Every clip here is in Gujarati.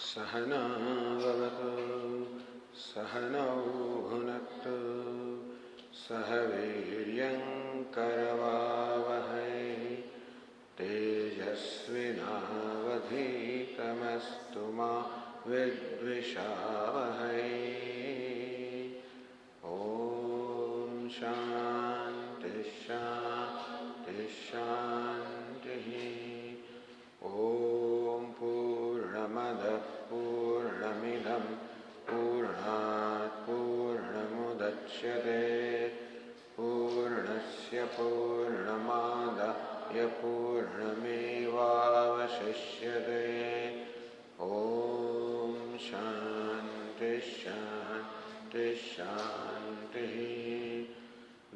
सहनाववतु सहनौ भुनक्तु सह वीर्यङ्करवावहै तेजस्विनावधीतमस्तु मा विद्विषावहै। ॐ शान्ति शान्ति शान्तिः। ॐ पूर्णमदः पूर्णमिदं पूर्णात् पूर्णमुदच्यते पूर्णस्य पूर्णमादाय पूर्णमेवावशिष्यते। ॐ शान्ति शान्ति शान्तिः।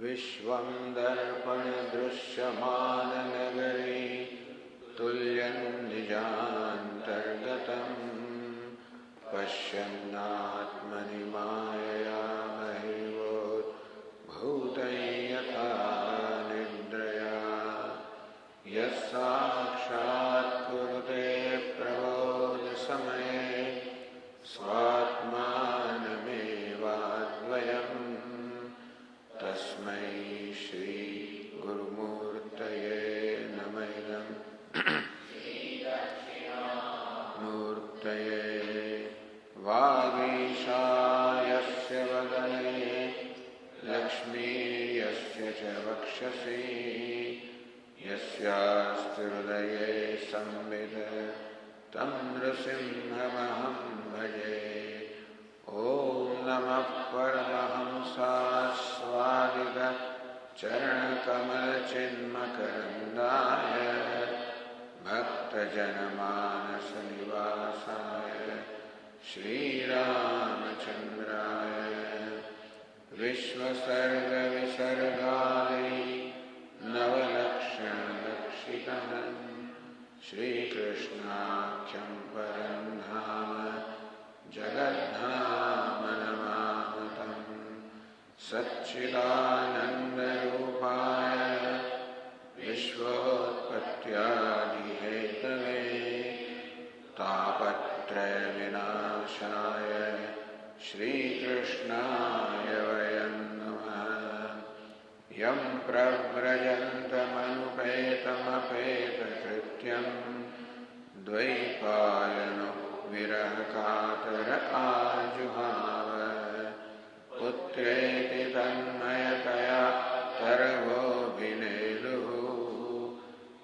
विश्वं दर्पणदृश्यमाननगरी तुल्यं निजान्तर्गतं पश्यन्नात्मनि मायया बहिर्भूतं यथा निद्रया यः साक्षात् कुरुते प्रबोधसमये स्वात्मानमेवाद्वयं तस्मै श्री गुरुमूर्तये नमः। मूर्तये वागीशायस्य वदने लक्ष्मीर्यस्य च वक्षसि यस्यास्ति हृदये संवित् तं नृसिंहमहं भजे। ॐ नमः परमहंसास्वादित चरणकमलचिन्मकरन्दाय भक्तजनमानसनिवासाय श्रीरामचन्द्राय विश्वसर्गविसर्गादि नवलक्षणलक्षितः श्रीकृष्णाख्यं परं धाम जगद्धाम नमामतं। सच्चिदानन्दरूपाय विश्वोत्पत्त्यादिहेतवे तापत्रयविनाशाय श्रीकृष्णाय वयं नमः। यं प्रव्रजन्तमनुपेतमपेतकृत्यं द्वैपायनो विरहकातर आजुहाव पुत्रेति तन्मयतया तरवोऽभिनेदुः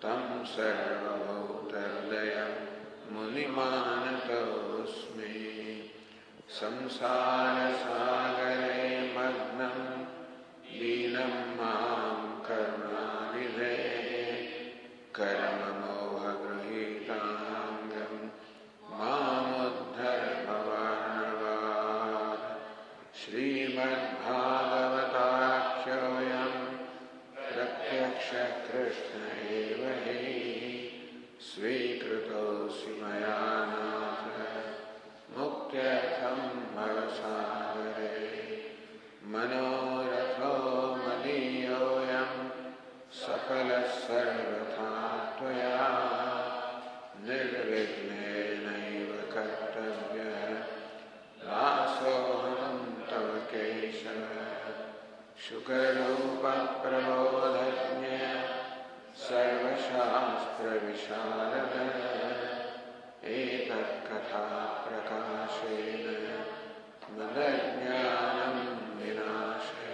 तं सर्वभूतहृदयं मुनिमानतोऽस्मि। संसारसागरे मग्नं दीनं मां करुणानिधे कर्ममोहगृहीताङ्गं मामुद्धर भवार्णवात्। श्रीमद्भागवताख्योऽयं प्रत्यक्षकृष्ण एव हि स्वीकृतोऽसि मया नाथ मुक्त्यर्थं भवसागरे। मनोरथो मदीयोऽयं सकलः सर्वथा त्वया निर्विघ्नेनैव कर्तव्यः दासोऽहं तव केशव। शुकरूपप्रबोधज्ञ सर्वशास्त्रविशारद एतत्कथाप्रकाशेन मदज्ञानं विनाशय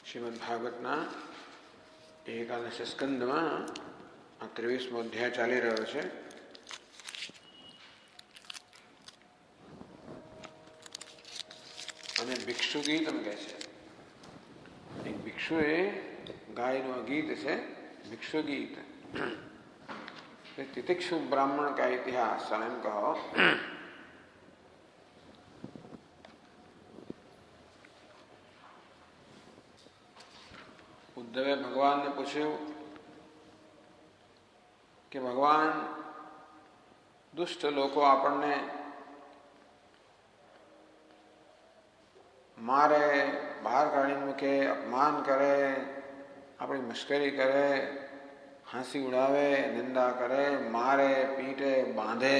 શ્રીમદ ભાગવતના એકાદશ સ્કંદમાં આ 23મો અધ્યાય ચાલી રહ્યો છે. અને ભિક્ષુ ગીત એમ કહે છે. એક ભિક્ષુએ ગાયનું ગીત છે, ભિક્ષુ ગીત. તિતિક્ષુ બ્રાહ્મણ કા ઇતિહાસ એમ કહો. ઉદ્ધવે ભગવાનને પૂછ્યું કે ભગવાન, દુષ્ટ લોકો આપણને મારે, બહાર કાઢી મૂકે, અપમાન કરે, આપણી મશ્કરી કરે, હાંસી ઉડાવે, નિંદા કરે, મારે, પીટે, બાંધે,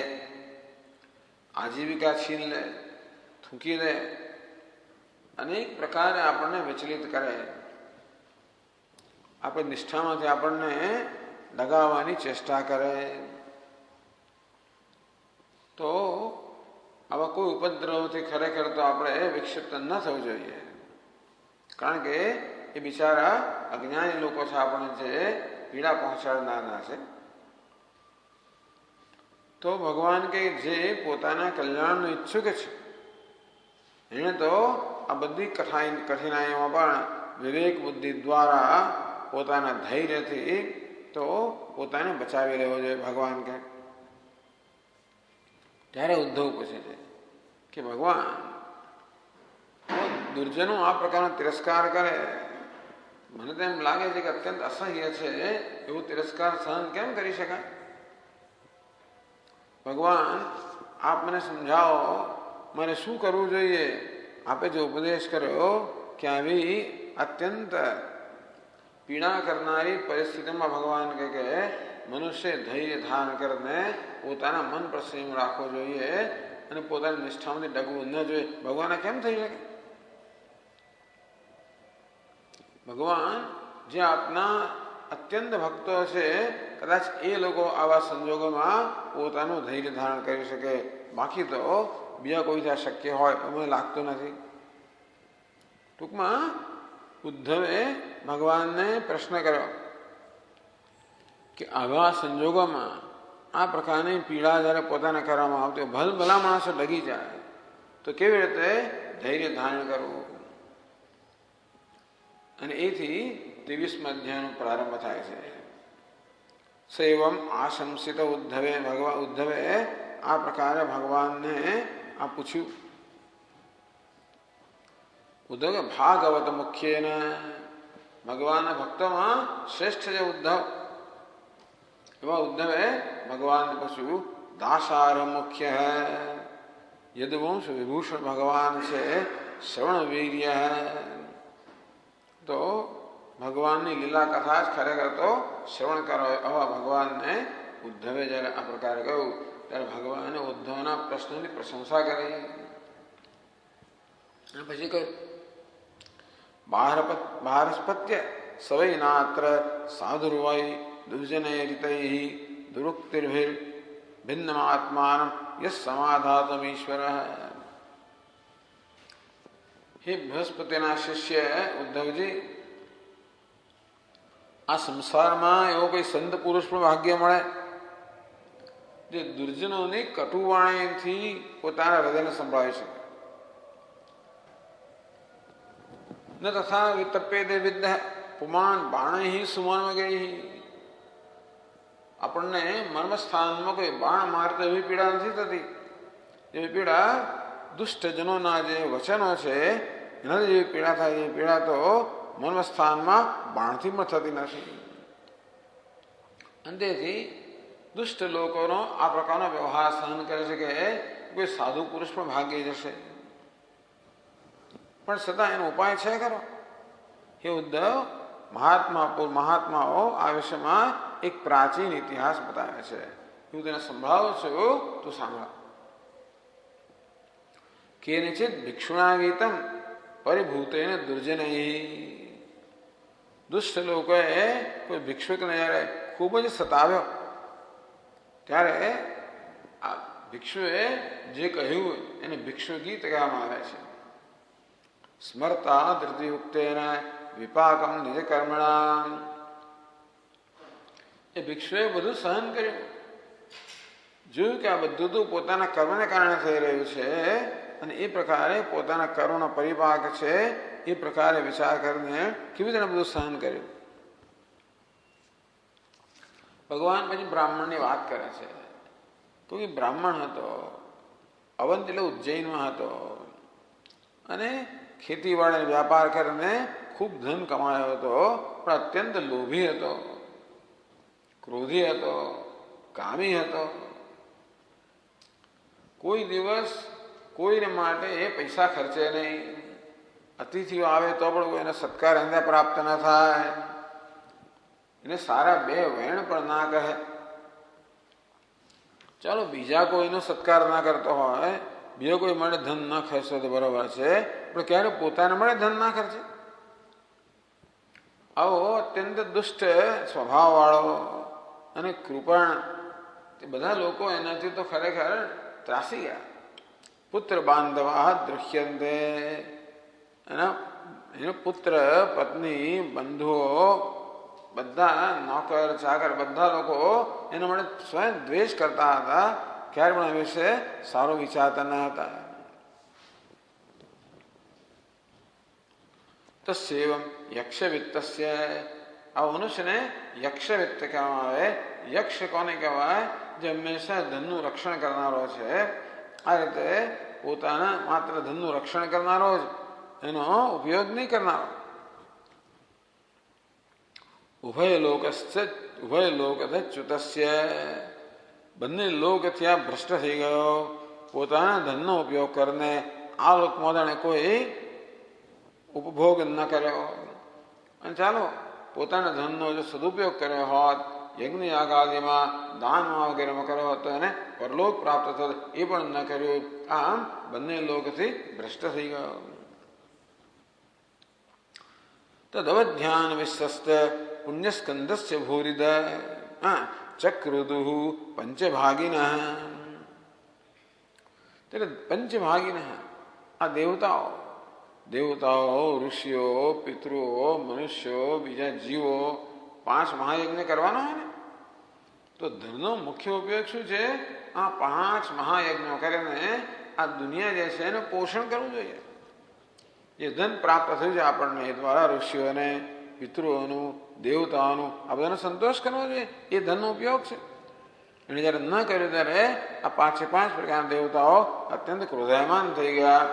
આજીવિકા છીન લે, થૂંકી દે, અનેક પ્રકારે આપણને વિચલિત કરે, આપણી નિષ્ઠામાંથી આપણને દગાવવાની ચેષ્ટા કરે, તો આવા કોઈ ઉપદ્રવથી ખરેખર તો આપણે વિક્ષિપ્ત ન થવું જોઈએ. કારણ કે એ બિચારા અજ્ઞાની લોકો છે, આપણને જે પીડા પહોંચાડનારના છે. તો ભગવાન કે જે પોતાના કલ્યાણનો ઈચ્છુક છે, એને તો આ બધી કઠિનાઈઓમાં પણ વિવેક બુદ્ધિ દ્વારા પોતાના ધૈર્યથી તો પોતાને બચાવી લેવો જોઈએ. ભગવાન કે ત્યારે ઉદ્ધવ પૂછે છે કે ભગવાન, દુર્જનો આ પ્રકારનો તિરસ્કાર કરે, મને તો એમ લાગે છે કે અત્યંત અસહ્ય છે, એવું તિરસ્કાર સહન કેમ કરી શકાય? ભગવાન, આપ મને સમજાવો, મારે શું કરવું જોઈએ? આપે જો ઉપદેશ કર્યો કે આવી અત્યંત પીડા કરનારી પરિસ્થિતિમાં ભગવાન કે મનુષ્ય ધૈર્ય ધારણ કરીને પોતાના મન પર સંયમ રાખવો જોઈએ અને પોતાની નિષ્ઠામાંથી ડગવું ન જોઈએ. ભગવાન કેમ થઈ શકે? ભગવાન, જે આપના અત્યંત ભક્તો છે, કદાચ એ લોકો આવા સંજોગોમાં પોતાનું ધૈર્ય ધારણ કરી શકે, બાકી તો બીજા કોઈ ત્યાં શક્ય હોય તો મને લાગતું નથી. ટૂંકમાં ઉદ્ધવે ભગવાનને પ્રશ્ન કર્યો કે આવા સંજોગોમાં આ પ્રકારની પીડા જ્યારે પોતાને કરવામાં આવતી હોય, ભલા માણસો ડગી જાય તો કેવી રીતે ધૈર્ય ધારણ કરવું? અને એથી 23મા અધ્યાયનો પ્રારંભ થાય છે. સૈવમ આશંસિત ઉદ્ધવે આ પ્રકારે ભગવાનને આ પૂછ્યું. ઉદ્ધવ કે ભાગવત મુખ્યને, ભગવાનના ભક્તોમાં શ્રેષ્ઠ છે ઉદ્ધવ. એવા ઉદ્ધવે ભગવાનને પૂછ્યું. દાસાર મુખ્ય હૈ, યદુવંશ વિભૂષણ ભગવાન છે, શ્રવણ વીર્ય હૈ. તો ભગવાનની લીલા કથા જ ખરેખર તો શ્રવણ કરો, આવા ભગવાનને ઉદ્ધવે જ્યારે આ પ્રકારે કહ્યું ત્યારે ભગવાને ઉદ્ધવના પ્રશ્નની પ્રશંસા કરી. અને પછી કહ્યું, બહારસ્પત્ય સવૈ નાત્ર સાધુર્વૈ દુર્જનૈરિતૈ દુરુક્તિર્ભિર ભિન્નમાત્માન યસ સમાધાતમીશ્વર. હે બૃહસ્પતિના શિષ્ય ઉદ્ધવજી, આ સંસારમાં એવો કોઈ સંત પુરુષ પણ ભાગ્ય મળે જે દુર્જનોની કટુવાણીથી પોતાના હૃદયને સંભળાવી શકે. ન તથા વિતપ્યતે વિદ્ય પુમાન બાણૈ સુમન વગેરે. આપણને મર્મસ્થાનમાં કોઈ બાણ મારતો એવી પીડા નથી થતી. એવી પીડા દુષ્ટજનોના જે વચનો છે એના જેવી પીડા થાય. એ પીડા તો મર્મસ્થાનમાં બાણથી પણ થતી નથી. અંતેથી દુષ્ટ લોકોનો આ પ્રકારનો વ્યવહાર સહન કરે છે કે કોઈ સાધુ પુરુષ પણ ભાગી જશે. પણ છતાં એનો ઉપાય છે ખરો. હે ઉદ્ધવ, મહાત્માઓ આ વિષયમાં એક પ્રાચીન ઇતિહાસ બતાવે છે. હું તેને સંભળાવું છું, તું સાંભળ. કેનચિત ભિક્ષુણા ગીતમ પરિભૂતેન દુર્જનૈ. દુષ્ટ લોકોએ કોઈ ભિક્ષુકને જ્યારે ખૂબ જ સતાવ્યો ત્યારે આ ભિક્ષુએ જે કહ્યું એને ભિક્ષુ ગીત કહેવામાં આવે છે. સ્મરતા ધૃતિયુક્તેન વિપાકમ નિજ કર્મણા. એ ભિક્ષુએ બધું સહન કર્યું, જોયું કે આ બધું તો પોતાના કર્મને કારણે થઈ રહ્યું છે અને એ પ્રકારે પોતાના કર્મનો પરિપાક છે એ પ્રકારે વિચાર કરીને કેવી રીતે બધું સહન કર્યું. ભગવાન પછી બ્રાહ્મણની વાત કરે છે. કોઈ બ્રાહ્મણ હતો, અવંત એટલે ઉજ્જૈનમાં હતો અને ખેતીવાડી વ્યાપાર કરીને ખૂબ ધન કમાયો હતો, પણ અત્યંત લોભી હતો, ક્રોધી હતો, કામી હતો. કોઈ દિવસ કોઈને માટે એ પૈસા ખર્ચે નહીં. અતિથિઓ આવે તો પણ કોઈને સત્કાર એને પ્રાપ્ત ન થાય, એને સારા બે વેણ પણ ના કહે. ચાલો બીજા કોઈનો સત્કાર ના કરતો હોય, બીજો કોઈ મળે ધન ના ખર્ચો તો બરોબર છે, પણ ક્યારે પોતાને મળે ધન ના ખર્ચે. આવો અત્યંત દુષ્ટ સ્વભાવવાળો અને કૃપણ તે બધા લોકો એનાથી તો ખરેખર ત્રાસી ગયા. પુત્ર બાંધવા દૃશ્યંતે, એના એનો પુત્ર, પત્ની, બંધુઓ, બધા નોકર ચાકર બધા લોકો એના માટે સ્વયં દ્વેષ કરતા હતા, ક્યારે પણ એ વિશે સારો વિચારતા ન હતા. તસ્યૈવં યક્ષવિત્તસ્ય, આ મનુષ્યને યક્ષવિત્ત કહેવામાં આવે. યક્ષ કોને કહેવાય? જે હંમેશા ધનનું રક્ષણ કરનારો છે. આ રીતે પોતાના માત્ર ધનનું રક્ષણ કરનારો જ, એનો ઉપયોગ નહીં કરનારો. ઉભય લોકચ્યુતસ્ય, બંને લોકથી આ ભ્રષ્ટ થઈ ગયો, પોતાના ધનનો ઉપયોગ કરીને આ લોકમાં જાણે કોઈ ઉપભોગ ન કર્યો. અને ચાલો પોતાના ધનનો જો સદુપયોગ કર્યો હોત, યજ્ઞ યાગાદિમાં દાનમાં વગેરેમાં કર્યો હોત તો એને પરલોક પ્રાપ્ત થતો, એ પણ ન કર્યું. આમ બંને લોકથી ભ્રષ્ટ થઈ ગયો. તદવધ્યાન વિશ્વસ્ત પુણ્યસ્કંદસ્ય ભૂરિદ ચક્રુદુ પંચભાગિન. ત્યારે પંચભાગિન આ દેવતાઓ, ઋષિઓ, પિતૃઓ, મનુષ્યો, બીજા જીવો, 5 મહાયજ્ઞ કરવાના હોય ને, તો ધનનો મુખ્ય ઉપયોગ શું છે? આ 5 મહાયજ્ઞો કરીને આ દુનિયા જે છે એનું પોષણ કરવું જોઈએ. જે ધન પ્રાપ્ત થયું છે આપણને એ દ્વારા ઋષિઓને, પિતૃઓનું, દેવતાઓનું આ બધાનો સંતોષ કરવો જોઈએ. એ ધનનો ઉપયોગ છે. એને જયારે ન કર્યું ત્યારે આ 5 પ્રકારના દેવતાઓ અત્યંત ક્રોધાયમાન થઈ ગયા.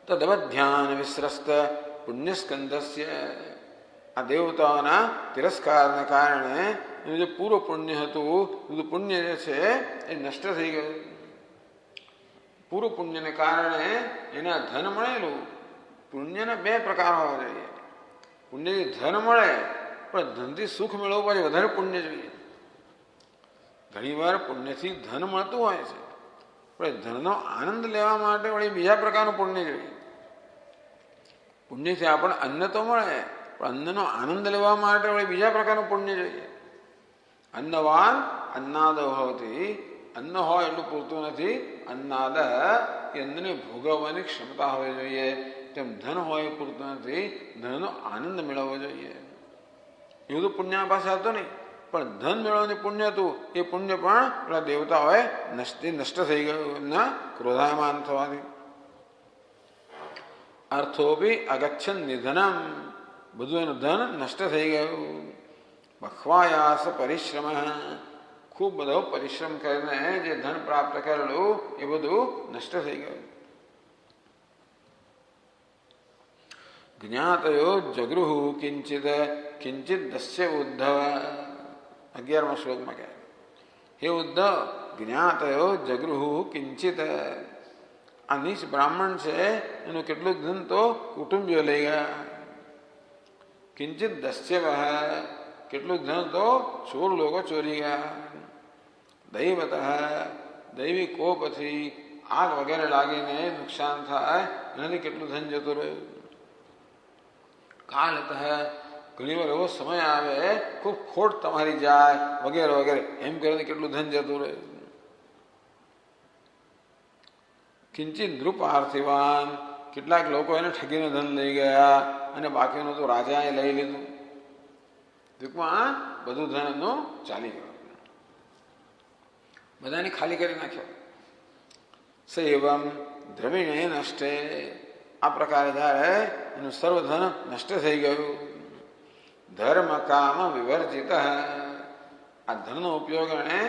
તદવધ્યાન વિશ્રસ્ત પુણ્યસ્કંદસ્ય, આ દેવતાઓના તિરસ્કારને કારણે એનું જે પૂર્વ પુણ્ય હતું, બધું પુણ્ય જે છે એ નષ્ટ થઈ ગયું. પૂર્વ પુણ્યને કારણે એને ધન મળેલું. પુણ્યના 2 પ્રકાર હોવા જોઈએ. પુણ્યથી ધન મળે, પણ ધનથી સુખ મેળવવું પડે, વધારે પુણ્ય જોઈએ. ઘણી વાર પુણ્યથી ધન મળતું હોય છે, પણ ધનનો આનંદ લેવા માટે વળી બીજા પ્રકારનું પુણ્ય જોઈએ. પુણ્યથી આપણને અન્ન તો મળે, પણ અન્નનો આનંદ લેવા માટે વળી બીજા પ્રકારનું પુણ્ય જોઈએ. અન્નવાન અન્નાદ હોતી, અન્ન હોય એટલું પૂરતું નથી. અન્નાદ એ અન્નને ભોગવવાની ક્ષમતા હોવી જોઈએ. તેમ ધન હોય પૂરતું નથી, ધનનો આનંદ મેળવવો જોઈએ. એ બધું પુણ્ય પાસે હતું નહીં, પણ ધન મેળવવાનું પુણ્ય હતું. એ પુણ્ય પણ પેલા દેવતાઓએ નષ્ટ થઈ ગયું એમના ક્રોધાયમાન થવાથી. અર્થોપી અગચ્છન નિધનમ, બધું એનું ધન નષ્ટ થઈ ગયું. બખવાયાસ પરિશ્રમ, ખૂબ બધો પરિશ્રમ કરીને જે ધન પ્રાપ્ત કરેલું એ બધું નષ્ટ થઈ ગયું. જ્ઞાતયો જગૃહુ કિંચિત દસ્ય ઉદ્ધવ, 11મા શ્લોકમાં કહે, હે ઉદ્ધવ, જ્ઞાતયો જગૃહુ કિંચિત, આ નીચ બ્રાહ્મણ છે એનું કેટલુંક ધન તો કુટુંબીઓ લઈ ગયા. કિંચિત દસ્ય, કેટલુંક ધન તો ચોર લોકો ચોરી ગયા. દૈવત, દૈવી કોપથી આગ વગેરે લાગીને નુકસાન થાય, એનાથી કેટલું ધન જતું રહ્યું. કાલત, ઘણી વાર એવો સમય આવે ખૂબ ખોટ તમારી જાય વગેરે વગેરે, એમ કરીને કેટલું ધન જતું રહ્યું. કિંચિત નૃપાર્થિવાન, કેટલાક લોકો એને ઠગીને ધન લઈ ગયા અને બાકીનું તો રાજાએ લઈ લીધું. ટૂંકમાં બધું ધન એમનું ચાલી ગયું, બધાને ખાલી કરી નાખ્યો. સૈવમ દ્રવિણે નષ્ટે, આ પ્રકારે જ્યારે એનું સર્વ ધન નષ્ટ થઈ ગયું. ધર્મ કામ વિવર્જિત, આ ધનનો ઉપયોગ એણે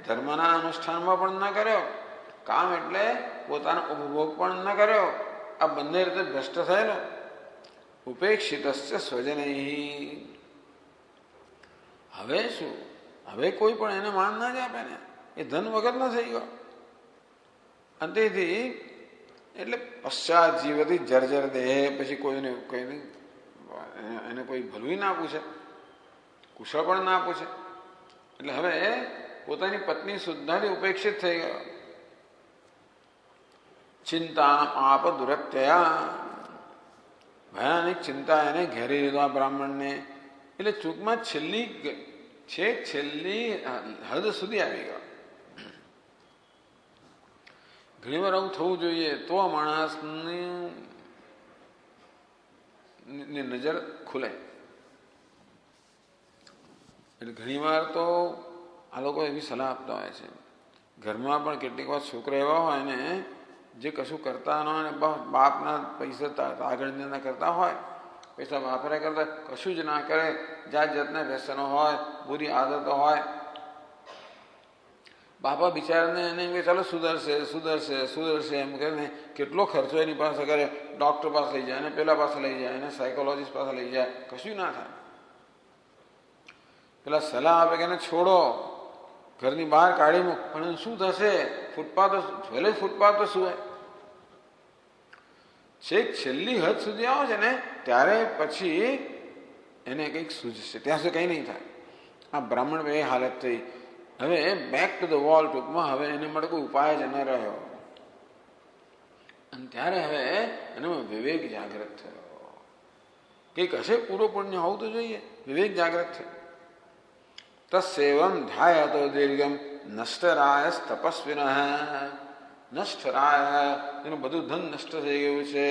ધર્મના અનુષ્ઠાનમાં પણ ન કર્યો, કામ એટલે પોતાનો ઉપભોગ પણ ન કર્યો, આ બંને રીતે ભ્રષ્ટ થયેલો. ઉપેક્ષિત સ્વજનૈ, હવે શું, હવે કોઈ પણ એને માન ના જ આપે ને, એ ધન વગર ન થઈ ગયો. અંતેથી એટલે પશ્ચાત જીવતી જર્જર દેહ, પછી કોઈને એને કોઈ ભલું ના પૂછે, કુશળ પણ ના પૂછે. એટલે હવે પોતાની પત્ની સુદ્ધાથી ઉપેક્ષિત થઈ ગયો. ચિંતા આપ દુરત્યયા, ભયાનક ચિંતા એને ઘેરી લીધો આ બ્રાહ્મણને. એટલે ચૂકમાં છેલ્લી હદ સુધી આવી ગયો. ઘણી વાર આવું થવું જોઈએ તો આ માણસની નજર ખુલે. એટલે ઘણી વાર તો આ લોકો એવી સલાહ આપતા હોય છે, ઘરમાં પણ કેટલીક વાર છોકરા એવા હોય ને જે કશું કરતા ન હોય, બાપના પૈસા આગળ ના કરતા હોય, પૈસા વાપરે કરતા કશું જ ના કરે, જાત જાતના વ્યસનો હોય, બુરી આદતો હોય. બાપા બિચારાને એને એમ કે ચાલો સુધરશે સુધરશે સુધરશે એમ કરીને કેટલો ખર્ચો એની પાસે કરે, ડૉક્ટર પાસે લઈ જાય, એને પેલા પાસે લઈ જાય, એને સાયકોલોજીસ્ટ પાસે લઈ જાય, કશું ના થાય. પેલા સલાહ આપે કે એને છોડો, ઘરની બહાર કાઢી મૂક, પણ શું થશે? ફૂટપાથ ભલે ફૂટપાથ તો શું છેલ્લી હદ સુધી આવે છે ને ત્યારે પછી એને કંઈક સૂઝશે, ત્યાં સુધી કંઈ નહીં થાય. આ બ્રાહ્મણ એ હાલત થઈ. હવે બેક ટુ ધ વોલ, ટૂંકમાં હવે એને માટે કોઈ ઉપાય જ ન રહ્યો. અને ત્યારે હવે એનામાં વિવેક જાગૃત થયો. કંઈક હશે પૂરો પુણ્ય હોવું તો જોઈએ. વિવેક જાગૃત થયો. તસ્સેવમ ધ્યાયતો દીર્ઘમ નષ્ટરાય તપસ્વિન, નષ્ટરાય એનું બધું ધન નષ્ટ થઈ ગયું છે.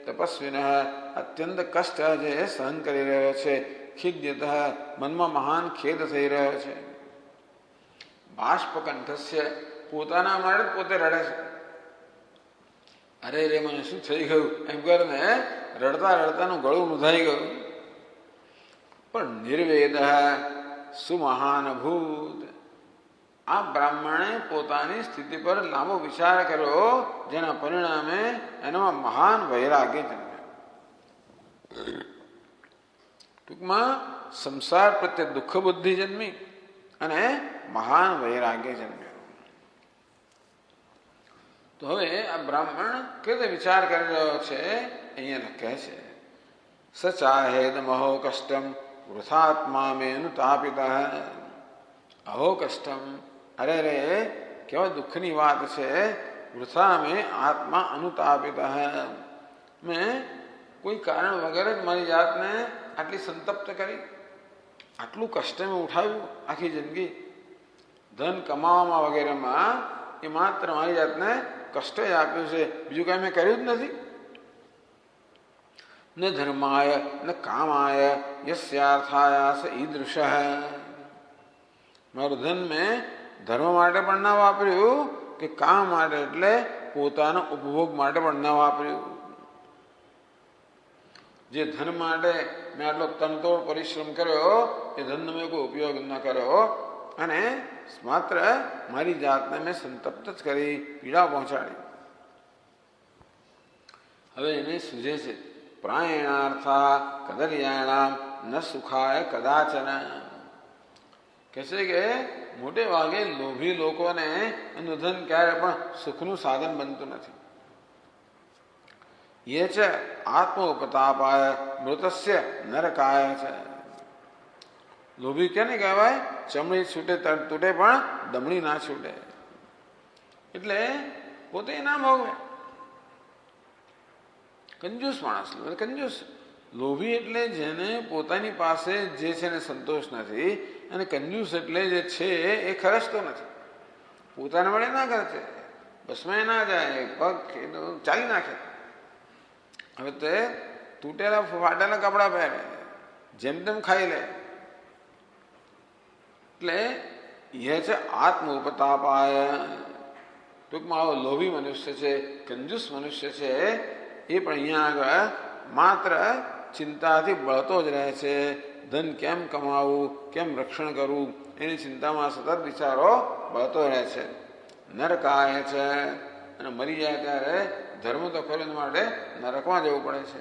તપસ્વિન અત્યંત કષ્ટ જે સહન કરી રહ્યો છે. ખિદ્યત મનમાં મહાન ખેદ થઈ રહ્યો છે. બાષ્પકંઠસ્ય પોતાના માટે પોતે રડે છે. અરે રે મને શું થઈ ગયું એમ કરીને રડતા રડતાનું ગળું નુધાઈ ગયું. પણ નિર્વેદ સુમહાનભૂત, આ બ્રાહ્મણે પોતાની સ્થિતિ પર લાંબો વિચાર કર્યો, જેના પરિણામે એનામાં મહાન વૈરાગ્ય જન્મ્યો. ટૂંકમાં સંસાર પ્રત્યે દુઃખ બુદ્ધિ જન્મી અને મહાન વૈરાગ્ય જન્મ્યો. તો હવે આ બ્રાહ્મણ કેવી રીતે વિચાર કરી રહ્યો છે અહીંયા લખે છે. સચાહેદ મહો કષ્ટમ વૃથાત્મા મેનું તાપિત, અહો કષ્ટમ, અરે રે કેવા દુઃખની વાત છે. વૃથા મેં આત્મા અનુતાપિત, મેં કોઈ કારણ વગર જ મારી જાતને આટલી સંતપ્ત કરી, આટલું કષ્ટ મેં ઉઠાવ્યું આખી જિંદગી. ધન કમાવામાં વગેરેમાં એ માત્ર મારી જાતને કષ્ટ જ આપ્યું છે, બીજું કાંઈ મેં કર્યું જ નથી. ન ધર્માય ન કામાય યસ્યાર્થાયાસ ઈદૃશ, મારું ધન મેં ધર્મ માટે પણ ના વાપર્યું કે કામ માટે એટલે પોતાના ઉપભોગ માટે પણ ના વાપર્યું. જે ધન માટે મેં આટલો તનતોડ પરિશ્રમ કર્યો એ ધનનો મેં કોઈ ઉપયોગ ન કર્યો અને માત્ર મારી જાતને મેં સંતપ્ત જ કરી, પીડા પહોંચાડી. હવે એને સૂઝે છે. પ્રાયણાર્થા કદર્યાણામ ન સુખાય કદાચન, કહે છે કે મોટે ભાગે લોભી લોકોને એનું ધન ક્યારે પણ સુખનું સાધન બનતું નથી. ये च आत्मोपतापाय मृतस्य नरकाय છે. લોભી કેને કહેવાય? ચમડી છૂટે તૂટે પણ દમડી ના છૂટે. એટલે પોતે ના ભોગવે. કંજૂસ માણસ, કંજૂસ લોભી એટલે જેને પોતાની પાસે જે છે એને સંતોષ નથી, અને કંજૂસ એટલે જે છે એ ખર્ચતો નથી, પોતાના વડે ના ખર્ચે. બસમાં ના જાય, પગ ચાલી નાખે. હવે તે તૂટેલા ફાટેલા કપડાં પહેરે, જેમ તેમ ખાઈ લે. એટલે એ છે આત્મોપતાપાય. ટૂંકમાં આવો લોભી મનુષ્ય છે, કંજૂસ મનુષ્ય છે, એ પણ અહીંયા આગળ માત્ર ચિંતાથી બળતો જ રહે છે. ધન કેમ કમાવું, કેમ રક્ષણ કરવું, એની ચિંતામાં સતત વિચારો બળતો રહે છે. નરકાય છે, અને મરી જાય ત્યારે ધર્મ તો ખરો માટે નરકમાં જવું પડે છે.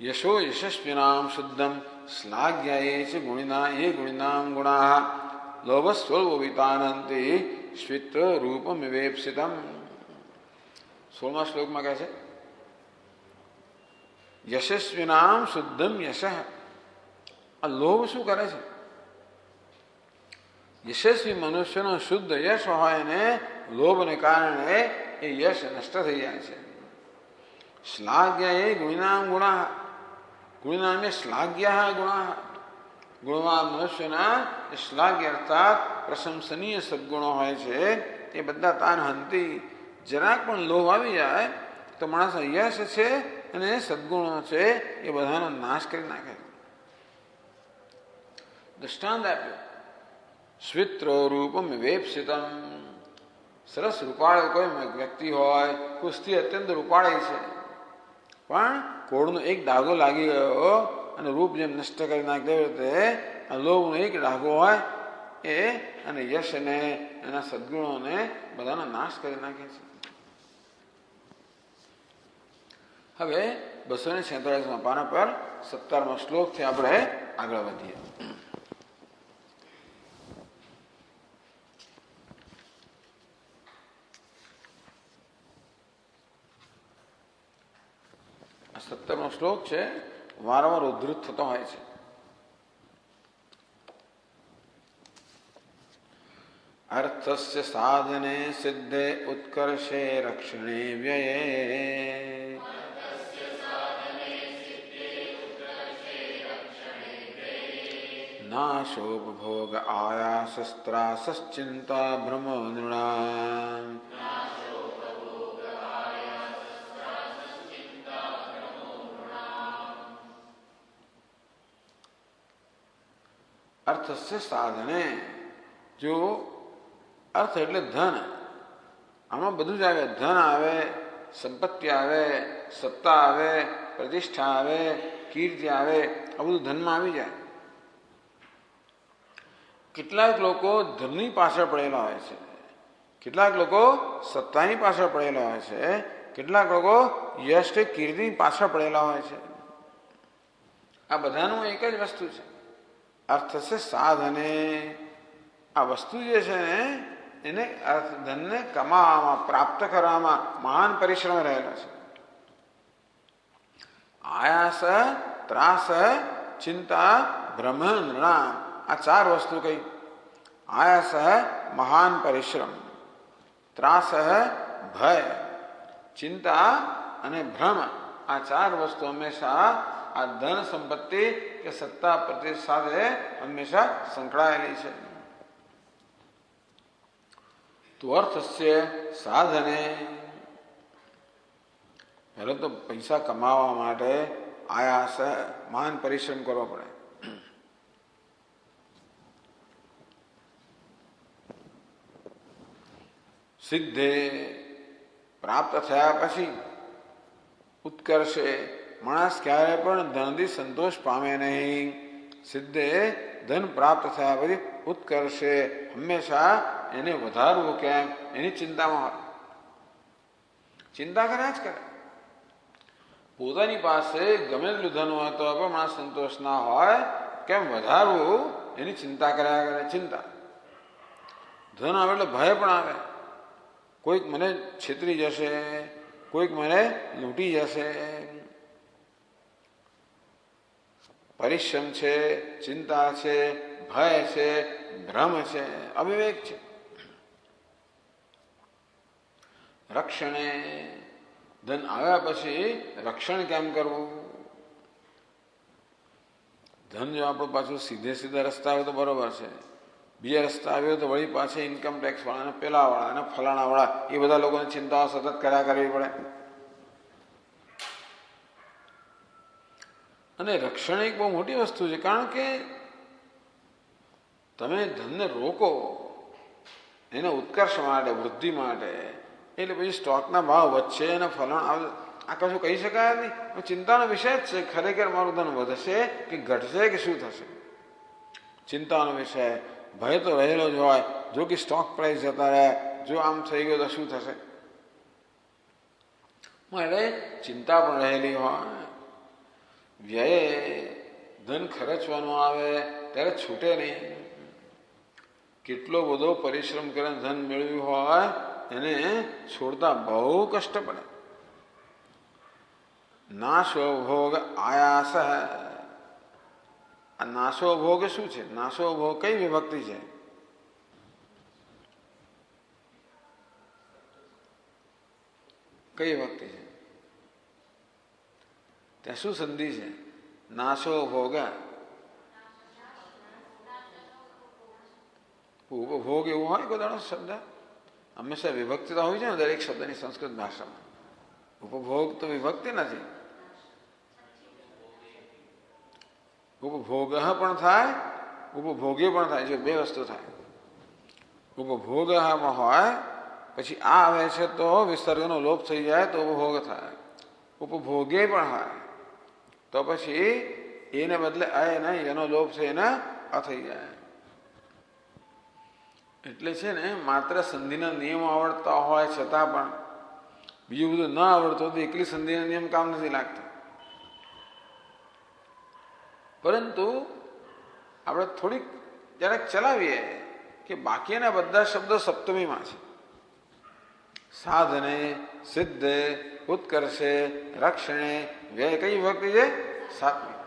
યશો યશસ્વીનામ શુદ્ધમ શ્લાઘ્યા છે ગુણિના એ ગુણિનામ ગુણા લોભસ્વલ્પવિતાનંતિ શ્વિત્ર રૂપમિવેપ્સિતમ. 16મા શ્લોકમાં કહે છે યશસ્વીનામ શુદ્ધમ યશ. આ લોભ શું કરે છે? યશસ્વી મનુષ્યનો શુદ્ધ યશ હોય ને લોભને કારણે એ યશ નષ્ટ થઈ જાય છે. શ્લાઘ્ય એ ગુણિનામ ગુણા. ગુણિનામ એ શ્લાઘ્યા ગુણા. ગુણવાન મનુષ્યના શ્લાઘ્ય અર્થાત પ્રશંસનીય સદગુણો હોય છે એ બધા તાન હંતી. જરાક પણ લોભ આવી જાય તો માણસ યશ છે અને સદગુણો છે એ બધાનો નાશ કરી નાખે. દૃષ્ટાંત આપ્યું, શ્વિત્ર રૂપમ વેપ્સિતમ. સરસ રૂપાળો કોઈ વ્યક્તિ હોય, કુસ્તી અત્યંત રૂપાળી છે, પણ કોળનો એક ડાઘો લાગી ગયો અને રૂપ જેમ નષ્ટ કરી નાખે તે આ લોભનો એક ડાઘો હોય એ અને યશને એના સદગુણોને બધાનો નાશ કરી નાખે છે. હવે 246મા પાના પર 17મા શ્લોકથી આપણે આગળ વધીએ. આ 17મો શ્લોક છે, વારંવાર ઉદ્ધૃત થતો હોય છે. અર્થસ્ય સાધને સિદ્ધે ઉત્કર્ષે રક્ષણે વ્યયે નાશોપભોગ આયાસસ્ત્રાસશ્ચિંતા ભ્રમો નૃણામ. અર્થસ્ય સાધને. જો અર્થ એટલે ધન, આમાં બધું જ આવે. ધન આવે, સંપત્તિ આવે, સત્તા આવે, પ્રતિષ્ઠા આવે, કીર્તિ આવે, આ બધું ધનમાં આવી જાય. કેટલાક લોકો ધનની પાછળ પડેલા હોય છે, કેટલાક લોકો સત્તાની પાછળ પડેલા હોય છે, કેટલાક લોકો યશ કે કીર્તિની પાછળ પડેલા હોય છે. આ બધાનું એક જ વસ્તુ છે, અર્થ છે સાધને. આ વસ્તુ જે છે ને એને અર્થ ધનને કમાવામાં, પ્રાપ્ત કરવામાં મહાન પરિશ્રમ રહેલો છે. આયાસ, ત્રાસ, ચિંતા, ભ્રમ, નૃણામ. આ ચાર વસ્તુ કઈ? આયાસ મહાન પરિશ્રમ, ત્રાસ ભય, ચિંતા અને ભ્રમ. આ ચાર વસ્તુ હંમેશા આ ધન સંપત્તિ કે સત્તા પ્રતિષ્ઠા સાથે હંમેશા સંકળાયેલી છે. તો અર્થસ્ય સાધને. પહેલો તો પૈસા કમાવા માટે આયાસ, મહાન પરિશ્રમ કરવો પડે. સિદ્ધે, પ્રાપ્ત થયા પછી ઉત્કર્ષે. માણસ ક્યારે પણ ધનથી સંતોષ પામે નહીં. સિદ્ધે, ધન પ્રાપ્ત થયા પછી ઉત્કર્ષે, હંમેશા એને વધારવું કેમ એની ચિંતામાં હોય. ચિંતા કર્યા જ કરે. પોતાની પાસે ગમે તેટલું ધન હોય તો પણ માણસ સંતોષ ના હોય, કેમ વધારવું એની ચિંતા કર્યા કરે. ચિંતા. ધન આવે એટલે ભય પણ આવે. કોઈક મને છેતરી જશે, કોઈક મને લૂંટી જશે. પરિશ્રમ છે, ચિંતા છે, ભય છે, ભ્રમ છે, અવિવેક છે. રક્ષણે, ધન આવ્યા પછી રક્ષણ કેમ કરવું? ધન જો આપણું પાછું સીધે સીધા રસ્તા હોય તો બરોબર છે, બીજા રસ્તા આવ્યો તો વળી પાછા ઇન્કમ ટેક્સ વાળાને પેલા વાળા અને ફલાણા વાળા એ બધા લોકોની ચિંતાઓ સતત કર્યા કરવી પડે. અને રક્ષણ એક બહુ મોટી વસ્તુ છે, કારણ કે તમે ધનને રોકો એના ઉત્કર્ષ માટે, વૃદ્ધિ માટે, એટલે પછી સ્ટોકના ભાવ વચ્ચે અને ફલાણ આ કશું કહી શકાય નહીં. ચિંતાનો વિષય જ છે ખરેખર મારું ધન વધશે કે ઘટશે કે શું થશે. ચિંતાનો વિષય, ભય તો રહેલો જ હોય. જો કે સ્ટોક પ્રાઇસ જતા રહે, જો આમ થઈ ગયો તો શું થશે, એટલે ચિંતા પણ રહેલી હોય. વ્યય ધન ખર્ચવાનું આવે ત્યારે છૂટે નહીં. કેટલો બધો પરિશ્રમ કરીને ધન મેળવ્યું હોય એને છોડતા બહુ કષ્ટ પડે. નાશો ભોગ આયાસ. આ નાશો ભોગ શું છે? નાશો ભોગ કઈ વિભક્તિ છે? કઈ વિભક્તિ છે? ત્યાં શું સંધિ છે? નાશો ભોગ. ઉપભોગ એવું હોય કોઈ દાડો શબ્દ? હંમેશા વિભક્તિતા હોય છે ને દરેક શબ્દની સંસ્કૃત ભાષામાં. ઉપભોગ તો વિભક્તિ નથી. ઉપભોગ પણ થાય, ઉપભોગ્ય પણ થાય. જો બે વસ્તુ થાય. ઉપભોગમાં હોય પછી આ આવે છે તો વિસર્ગનો લોપ થઈ જાય તો ઉપભોગ થાય. ઉપભોગ્ય પણ હોય તો પછી એને બદલે અ નહીં, એનો લોપ છે એને અ થઈ જાય. એટલે છે ને માત્ર સંધિના નિયમો આવડતા હોય છતાં પણ બીજું બધું ન આવડતું તો એકલી સંધિના નિયમ કામ નથી લાગતા. પરંતુ આપણે થોડીક જરાક ચલાવીએ કે બાકીના બધા શબ્દો સપ્તમીમાં છે. સાધને, સિદ્ધે, ઉત્કર્ષે, રક્ષણે, વ્યય કઈ વિભક્તિ છે? સાતમી.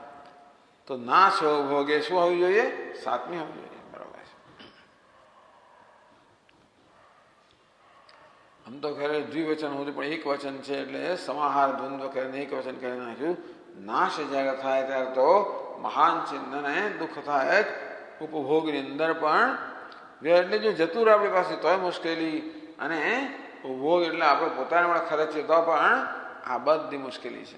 તો નાશ ભોગે શું હોવી જોઈએ? સાતમી હોવી જોઈએ. બરાબર છે. આમ તો ખરે દ્વિવચન હોતું પણ એક વચન છે એટલે સમાહાર દ્વંદ્વ કરીને એક વચન કરી નાખ્યું. નાશ જ્યારે થાય ત્યારે તો મહાન ચિંતને દુઃખ થાય જ. ઉપભોગની અંદર પણ વ્યય એટલે જો જતું રહે આપણી પાસે તોય મુશ્કેલી, અને ઉપભોગ એટલે આપણે પોતાને પણ ખર્ચીએ તો પણ આ બધી મુશ્કેલી છે.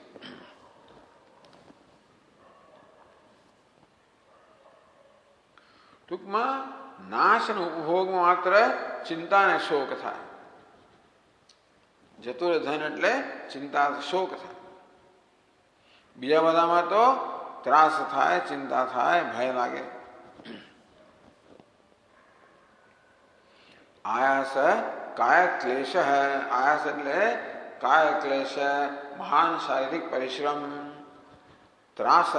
ટૂંકમાં નાશ અને ઉપભોગમાં માત્ર ચિંતા અને શોક થાય. જતું ધન એટલે ચિંતા શોક થાય. બીજા બધામાં તો ત્રાસ થાય, ચિંતા થાય, ભય લાગે. આયાસ કાય ક્લેશ હૈ. આયાસ એટલે કાય ક્લેશ, મહાન શારીરિક પરિશ્રમ. ત્રાસ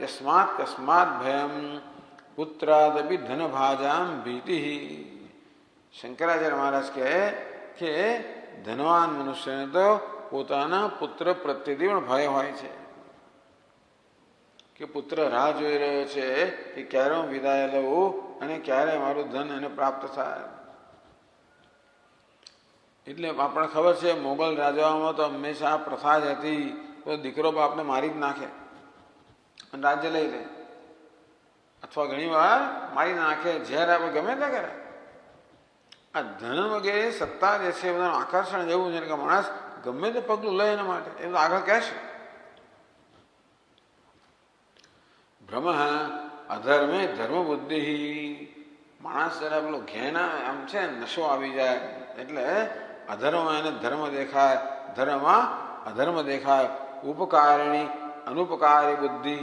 યસ્માત કસ્માત ભયમ પુત્રાદપી ધનભાજામ ભીતિ. શંકરાચાર્ય મહારાજ કહે કે ધનવાન મનુષ્યને તો પોતાના પુત્ર પ્રત્યેથી પણ ભય હોય છે કે પુત્ર રાહ જોઈ રહ્યો છે કે ક્યારે હું વિદાય લઉં અને ક્યારે મારું ધન એને પ્રાપ્ત થાય. એટલે આપણને ખબર છે મોગલ રાજાઓમાં તો હંમેશા પ્રથા જ હતી તો દીકરો બાપને મારી જ નાખે અને રાજ્ય લઈ લે, અથવા ઘણી વાર મારી નાખે, ઝેર આપણે ગમે ત્યાં કરે. આ ધન વગેરે સત્તા જે છે બધાનું આકર્ષણ જેવું છે કે માણસ ગમે તે પગલું લે એના માટે એ તો આગળ કહેશે. ભ્રમ અધર્મે ધર્મ બુદ્ધિ. માણસ જરા પેલો ઘેન આમ છે નશો આવી જાય એટલે અધર્મમાં એને ધર્મ દેખાય, ધર્મમાં અધર્મ દેખાય. ઉપકારિણી અનુપકારી બુદ્ધિ.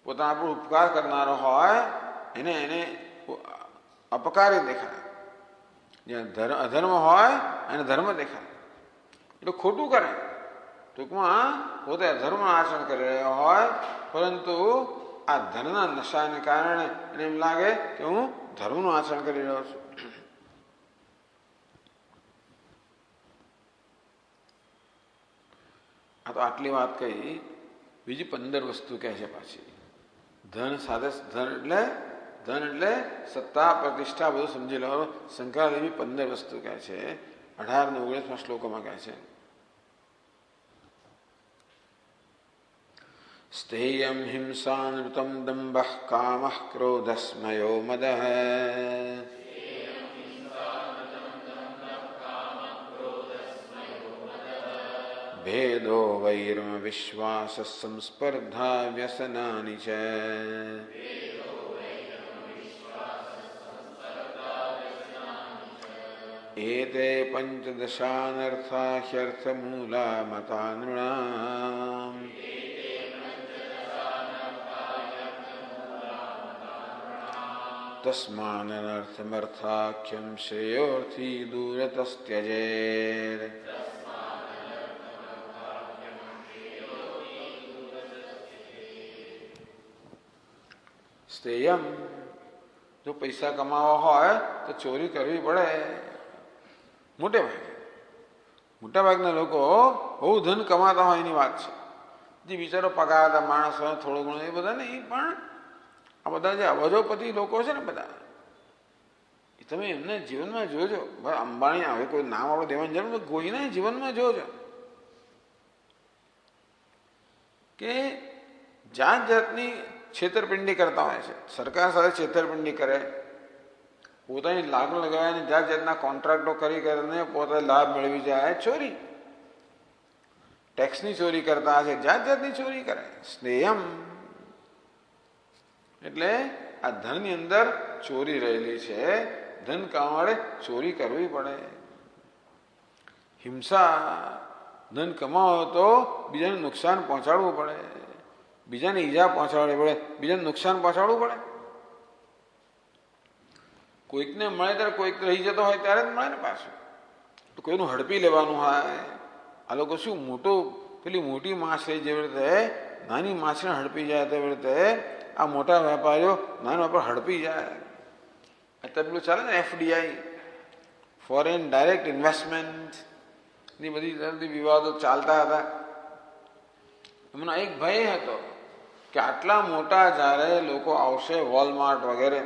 પોતાના આપણો ઉપકાર કરનારો હોય એને અપકારી દેખાય. જ્યાં અધર્મ હોય એને ધર્મ દેખાય એટલે ખોટું કરે. ટૂંકમાં પોતે અધર્મનું આચરણ કરી રહ્યો હોય પરંતુ આ ધનના નશાને કારણે એને એમ લાગે કે હું ધર્મનું આચરણ કરી રહ્યો છું. આ તો આટલી વાત કહી. બીજી 15 વસ્તુ કહે છે પાછી. ધન સાથે ધન એટલે સત્તા, પ્રતિષ્ઠા બધું સમજી લો. શંકરાદેવી 15 વસ્તુ કહે છે. 18 ને 19 શ્લોકોમાં કહે છે. स्थेयं हिंसानृतं दम्भः कामः क्रोधस्मयो मदः भेदो वैरमविश्वासः संस्पर्धा व्यसनानि च एते पञ्चदशानर्था ह्यर्थमूला मता नृणाम् तस्माननर्थमर्थाख्यं श्रेयोर्थी दूरतस्त्यजेत् स्थेयम जो पैसा कमावा હોય તો ચોરી કરવી પડે મોટા ભાગના લોકો બહુ ધન કમાતા હોય એની વાત છે. જે બિચારો પગારતા માણસ હોય થોડો ઘણો એ બધા નહીં, પણ આ બધા જે અબજોપતિ લોકો છે ને બધા, એ તમે એમને જીવનમાં જોજો. અંબાણી આવે કોઈ નામ આપણે દેવાની જરૂર, કોઈના જીવનમાં જોજો કે જાત જાતની છેતરપિંડી કરતા હોય છે. સરકાર સાથે છેતરપિંડી કરે, પોતાની લાગ લગાવીને જાત જાતના કોન્ટ્રાક્ટો કરીને પોતે લાભ મેળવી જાય. ચોરી, ટેક્સની ચોરી કરતા હશે, જાત જાતની ચોરી કરે. સ્નેહમ એટલે આ ધનની અંદર ચોરી રહેલી છે. ધન કમાડે ચોરી કરવી પડે. હિંસા, ધન કમાવો તો બીજાને નુકસાન પહોંચાડવું પડે, બીજાને ઈજા પહોંચાડવી પડે, બીજાને નુકસાન પહોંચાડવું પડે. કોઈકને મળે ત્યારે કોઈક રહી જતો હોય ત્યારે જ મળે ને પાછું. તો કોઈનું હડપી લેવાનું હોય. આ લોકો શું પેલી મોટી માછલી જેવી રીતે નાની માછલીને હડપી જાય તેવી રીતે આ મોટા વેપારીઓ નાના વેપાર હડપી જાય. અત્યારે પેલું ચાલે ને FDI, ફોરેન ડાયરેક્ટ ઇન્વેસ્ટમેન્ટ ની બધી વિવાદો ચાલતા હતા. એમનો એક ભય હતો કે આટલા મોટા જ્યારે લોકો આવશે વોલમાર્ટ વગેરે,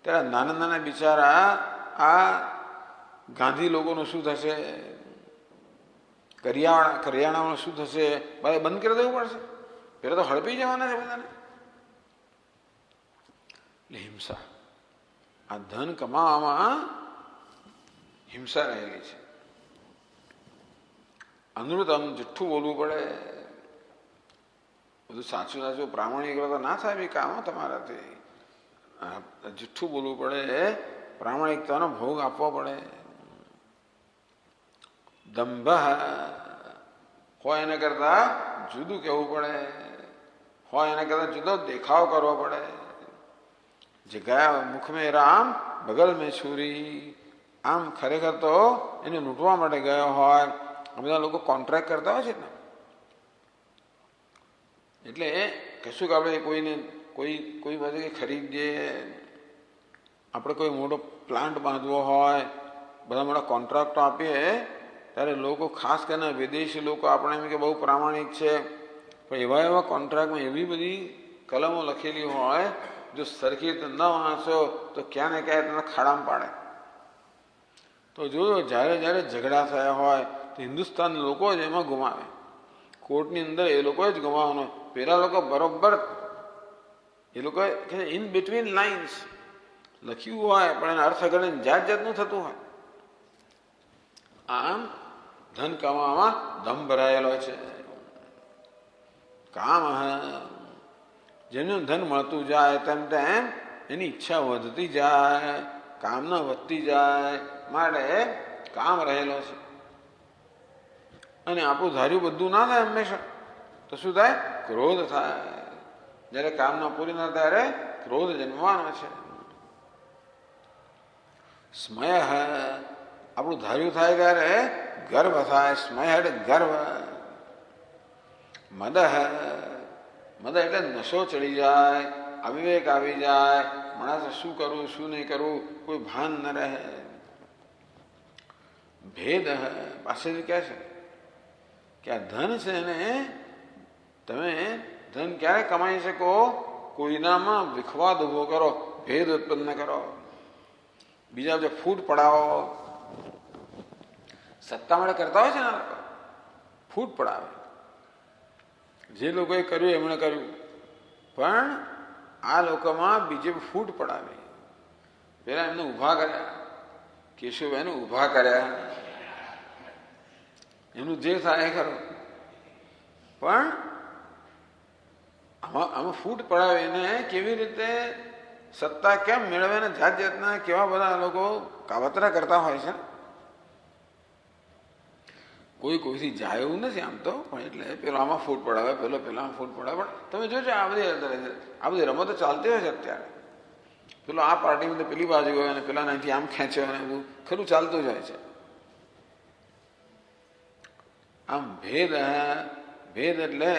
ત્યારે નાના નાના બિચારા આ ગાંધી લોકોનું શું થશે, કરિયાણાનું શું થશે, બધા બંધ કરી દેવું પડશે. પેલા તો હડપી જવાના છે બધાને. એટલે હિંસા, આ ધન કમાવામાં હિંસા રહેલી છે. અનૃતમ, જુઠ્ઠું બોલવું પડે. બધું સાચું સાચું પ્રામાણિક તો ના થાય બી કામ તમારાથી. જુઠ્ઠું બોલવું પડે, પ્રામાણિકતાનો ભોગ આપવો પડે. દંભ હોય એને કરતા જુદું કહેવું પડે, હોય એને કરતા જુદો દેખાવ કરવો પડે. જે ગયા મુખ મેં રામ બગલ મેં છુરી, આમ ખરેખર તો એને લૂંટવા માટે ગયો હોય. બધા લોકો કોન્ટ્રાક્ટ કરતા હોય છે ને, એટલે કશું આપણે કોઈને કોઈ પાસે ખરીદીએ, આપણે કોઈ મોટો પ્લાન્ટ બાંધવો હોય, બધા મોટા કોન્ટ્રાક્ટો આપીએ, ત્યારે લોકો ખાસ કરીને વિદેશી લોકો આપણે એમ કે બહુ પ્રામાણિક છે, પણ એવા કોન્ટ્રાક્ટમાં એવી બધી કલમો લખેલી હોય, જો સરખી રીતે ન વાંચો તો ક્યાં ને ક્યાં તમને ખાડામાં પાડે. તો જોયો જ્યારે ઝઘડા થયા હોય તો હિન્દુસ્તાન લોકો જ એમાં ગુમાવે. કોર્ટની અંદર એ લોકો જ ગુમાવવાનો. પેલા લોકો બરોબર એ લોકો ઇન બિટવીન લાઇન્સ લખ્યું હોય, પણ એના અર્થઘટન જાત જાતનું થતું હોય. આમ ધન કમાવામાં દમ ભરાયેલો છે. કામ, જેનું ધન મળતું જાય તેમ તેમ એની ઈચ્છા વધતી જાય, કામના વધતી જાય, માટે કામ રહેલો છે. અને આપણું ધાર્યું બધું ના થાય હંમેશા, તો શું થાય? ક્રોધ થાય. જ્યારે કામના પૂરી ના ત્યારે ક્રોધ જન્મવાનો છે. સ્મય, આપણું ધાર્યું થાય ત્યારે ગર્વ થાય. સ્મય એટલે ગર્વ. મદ એટલે નશો ચડી જાય, અવિવેક આવી જાય, માણસ શું કરવું શું નહીં કરવું કોઈ ભાન ન રહે. ભેદ પાસેથી કહે છે કે આ ધન છે ને, તમે ધન ક્યારે કમાઈ શકો? કોઈનામાં વિખવાદ ઉભો કરો, ભેદ ઉત્પન્ન કરો, બીજા જે ફૂટ પડાવો. સત્તા માટે કરતા હોય છે ને, ફૂટ પડાવે. જે લોકોએ કર્યું એમણે કર્યું, પણ આ લોકોમાં બીજે ફૂટ પડાવી. પેલા એમને ઊભા કર્યા, કેશુભાઈને ઊભા કર્યા, એનું જે થાય એ ખરું, પણ આમાં ફૂટ પડાવીને કેવી રીતે સત્તા કેમ મેળવે ને જાત જાતના કેવા બધા લોકો કાવતરા કરતા હોય છે. કોઈ કોઈથી જાય એવું નથી આમ તો, પણ એટલે પેલો આમાં ફૂટ પડાવે, પેલો પેલામાં ફૂટ પડાવે. પણ તમે જોજો આ બધી રમતો ચાલતી હોય છે અત્યારે. પેલો આ પાર્ટીમાં પેલી બાજુ હોય અને પેલા નાથી આમ ખેંચ્યો અને બધું ખરું ચાલતું જ હોય છે. આમ ભેદ એટલે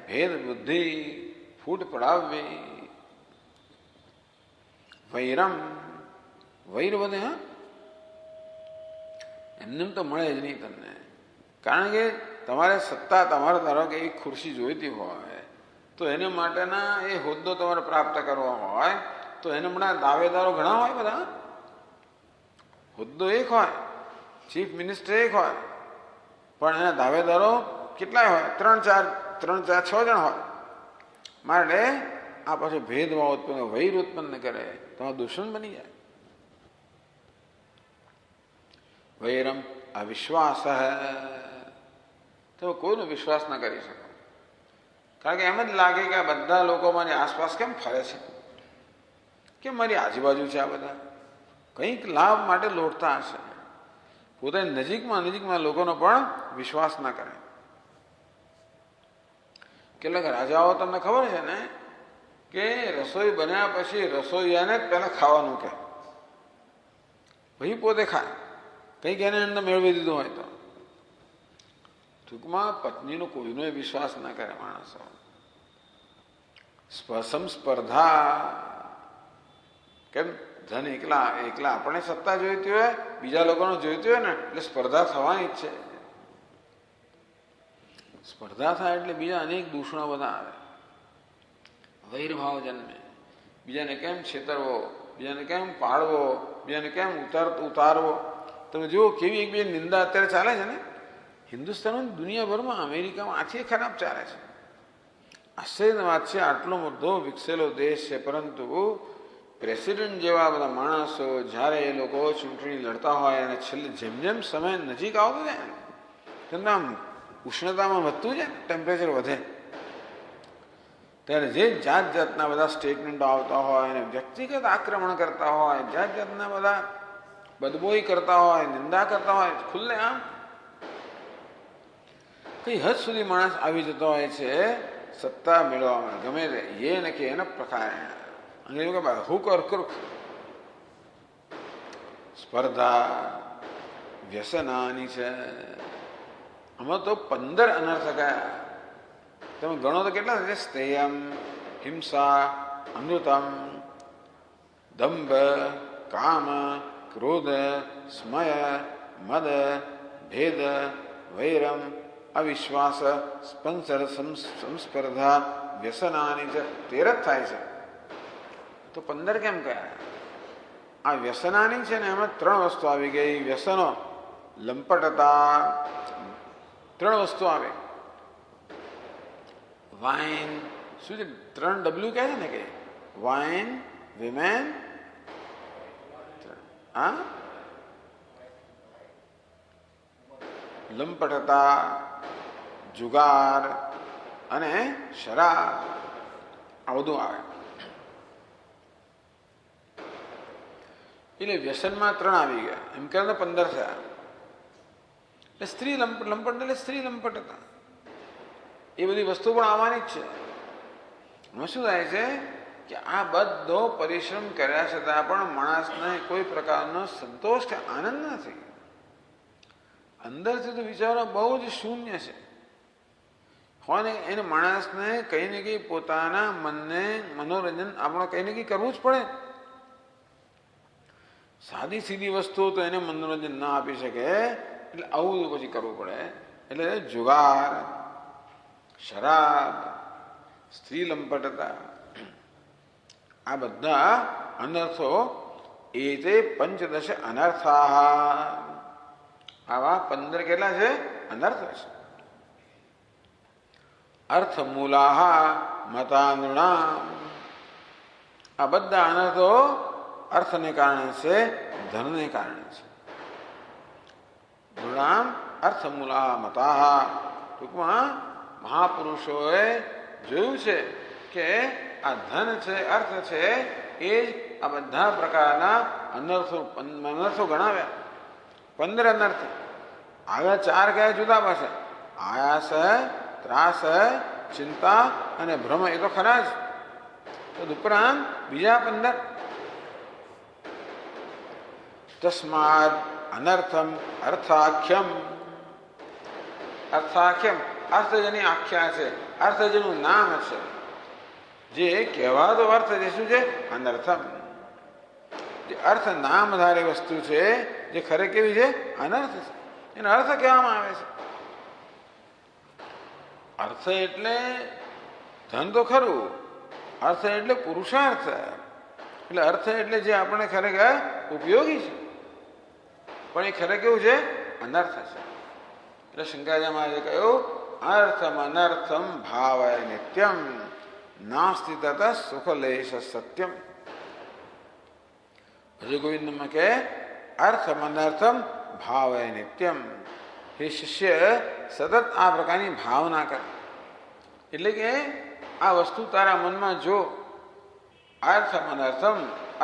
ભેદ બુદ્ધિ, ફૂટ પડાવવી. વૈરમ, વૈર બધે હા એમને તો મળે જ નહીં તમને. કારણ કે તમારે સત્તા, તમારે ધારો કે એવી ખુરશી જોઈતી હોય તો એને માટેના એ હોદ્દો તમારે પ્રાપ્ત કરવો હોય તો એને હમણાં દાવેદારો ઘણા હોય. બધા હોદ્દો એક હોય, ચીફ મિનિસ્ટર એક હોય, પણ એના દાવેદારો કેટલાય હોય? 3-4, 6 જણ હોય. માટે આ પાછો ભેદભાવ ઉત્પન્ન, વૈર ઉત્પન્ન કરે, તમારો દુશ્મન બની જાય. વૈરમ અવિશ્વાસ, તો કોઈનો વિશ્વાસ ના કરી શકો. કારણ કે એમ જ લાગે કે આ બધા લોકો મારી આસપાસ કેમ ફરે છે, કેમ મારી આજુબાજુ છે, આ બધા કંઈક લાભ માટે લોટતા હશે. પોતાની નજીકમાં લોકોનો પણ વિશ્વાસ ના કરે. કેટલાક રાજાઓ તમને ખબર છે ને કે રસોઈ બન્યા પછી રસોઈયાને જ પહેલા ખાવાનું કહે, ભાઈ પોતે ખાય, કંઈક એને અંદર મેળવી દીધું હોય તો. ટૂંકમાં પત્નીનો કોઈનો વિશ્વાસ ના કરે માણસો. સ્પર્ધા, કેમ ધન એકલા આપણે સત્તા જોઈતી હોય, બીજા લોકોને જોઈતી હોય ને એટલે સ્પર્ધા થવાની જ છે. સ્પર્ધા થાય એટલે બીજા અનેક દૂષણો બધા આવે, વૈરભાવ જન્મે. બીજાને કેમ છેતરવો, બીજાને કેમ પાડવો, બીજાને કેમ ઉતારવો. તમે જુઓ કેવી એક બીજી નિંદા અત્યારે ચાલે છે ને હિન્દુસ્તાનમાં, દુનિયાભરમાં, અમેરિકામાં આથી ખરાબ ચાલે છે. આશ્ચર્યની વાત છે, આટલો બધો વિકસેલો દેશ છે, પરંતુ પ્રેસિડેન્ટ જેવા બધા માણસો જ્યારે એ લોકો ચૂંટણી લડતા હોય અને છેલ્લે જેમ જેમ સમય નજીક આવતો જાય ને તેમના ઉષ્ણતામાં વધતું જાય, ટેમ્પરેચર વધે, ત્યારે જે જાત જાતના બધા સ્ટેટમેન્ટો આવતા હોય અને વ્યક્તિગત આક્રમણ કરતા હોય, જાત જાતના બધા બદબોઈ કરતા હોય, નિંદા કરતા હોય, ખુલ્લે આમ કઈ હદ સુધી માણસ આવી જતો હોય છે સત્તા મેળવવામાં, ગમે તે એ કે એના પ્રકાર. અંગ્રેજો કે હુક ઓર ક્રુક. સ્પર્ધા વ્યસનાની છે. આમાં તો 15 અનર્થ કયા તમે ગણો તો કેટલા છે? સ્તેયમ, હિંસા, અમૃતમ, દંભ, કામ, ક્રોધ, સ્મય, મદ, ભેદ, વૈરમ, અવિશ્વાસ, સંસ્પર્ધા, વ્યસનાની છે. 13 જ થાય છે તો 15 કેમ કયા? આ વ્યસનાની છે ને એમાં 3 વસ્તુ આવી ગઈ. વ્યસનો, લંપટતા, 3 વસ્તુ આવે. વાઇન, શું છે? 3 W કહે છે ને કે વાઇન, વિમેન, લંપટતા, જુગાર અને શરાબ, આ બધું આવે. એટલે વ્યસનમાં 3 આવી ગયા, એમ કે 15 થયા. એટલે સ્ત્રી લંપટ એટલે સ્ત્રી લંપટતા, એ બધી વસ્તુ પણ આવવાની જ છે. એમાં શું થાય છે કે આ બધો પરિશ્રમ કર્યા છતાં પણ માણસને કોઈ પ્રકારનો સંતોષ કે આનંદ નથી. અંદરથી તો વિચારો બહુ જ શૂન્ય છે હોય ને. એને માણસને કંઈ ને કંઈ પોતાના મનને મનોરંજન આપણે કંઈ ને કંઈ કરવું જ પડે. સાદી સીધી વસ્તુઓ તો એને મનોરંજન ના આપી શકે, એટલે આવું પછી કરવું પડે. એટલે જુગાર, શરાબ, સ્ત્રી લંપટતા, આ બધા અનર્થો. એ તે 15 અનર્થા. આવા 15 કેટલા છે? અનર્થ છે. અર્થમૂલા મતાનૃણામ. આ બધા અનર્થો અર્થને કારણે છે, ધનને કારણે છે. નૃણામ અર્થમૂલા મતા. ટૂંકમાં મહાપુરુષોએ જોયું છે કે આ ધન છે, અર્થ છે, એ જ આ બધા પ્રકારના અનર્થો ગણાવ્યા. 15 અનર્થ. આગળ 4 કયા જુદા પાસે? આયાસ, ત્રાસ, ચિંતા અને ભ્રમ, એ તો ખરા જ. તો ઉપરાંત બીજા 15. તસ્માદ અનર્થમ અર્થાખ્યમ. અર્થાખ્યમ અર્થ જેની આખ્યા છે, અર્થ જેનું નામ છે, જે કહેવાતો અર્થ જે શું છે? અનર્થમ. જે અર્થ નામધારી વસ્તુ છે, જે ખરે કેવી છે? અનર્થ છે, એનો અર્થ કહેવામાં આવે છે. અર્થ એટલે ધન તો ખરું, અર્થ એટલે પુરુષાર્થ, એટલે અર્થ એટલે જે આપણે ખરેખર ઉપયોગી છે, પણ એ ખરે કેવું છે? અનર્થ છે. એટલે શંકરાચાર્ય મહારાજે કહ્યું અર્થમ અનર્થમ ભાવય નિત્યમ નાસ્તિ તત સુખલેશ સત્યમ. ભજે ગોવિંદમાં કે અર્થમ અનર્થમ ભાવય નિત્યમ. હે શિષ્ય, સતત આ પ્રકારની ભાવના કર. એટલે કે આ વસ્તુ તારા મનમાં જો અર્થમ અનર્થમ,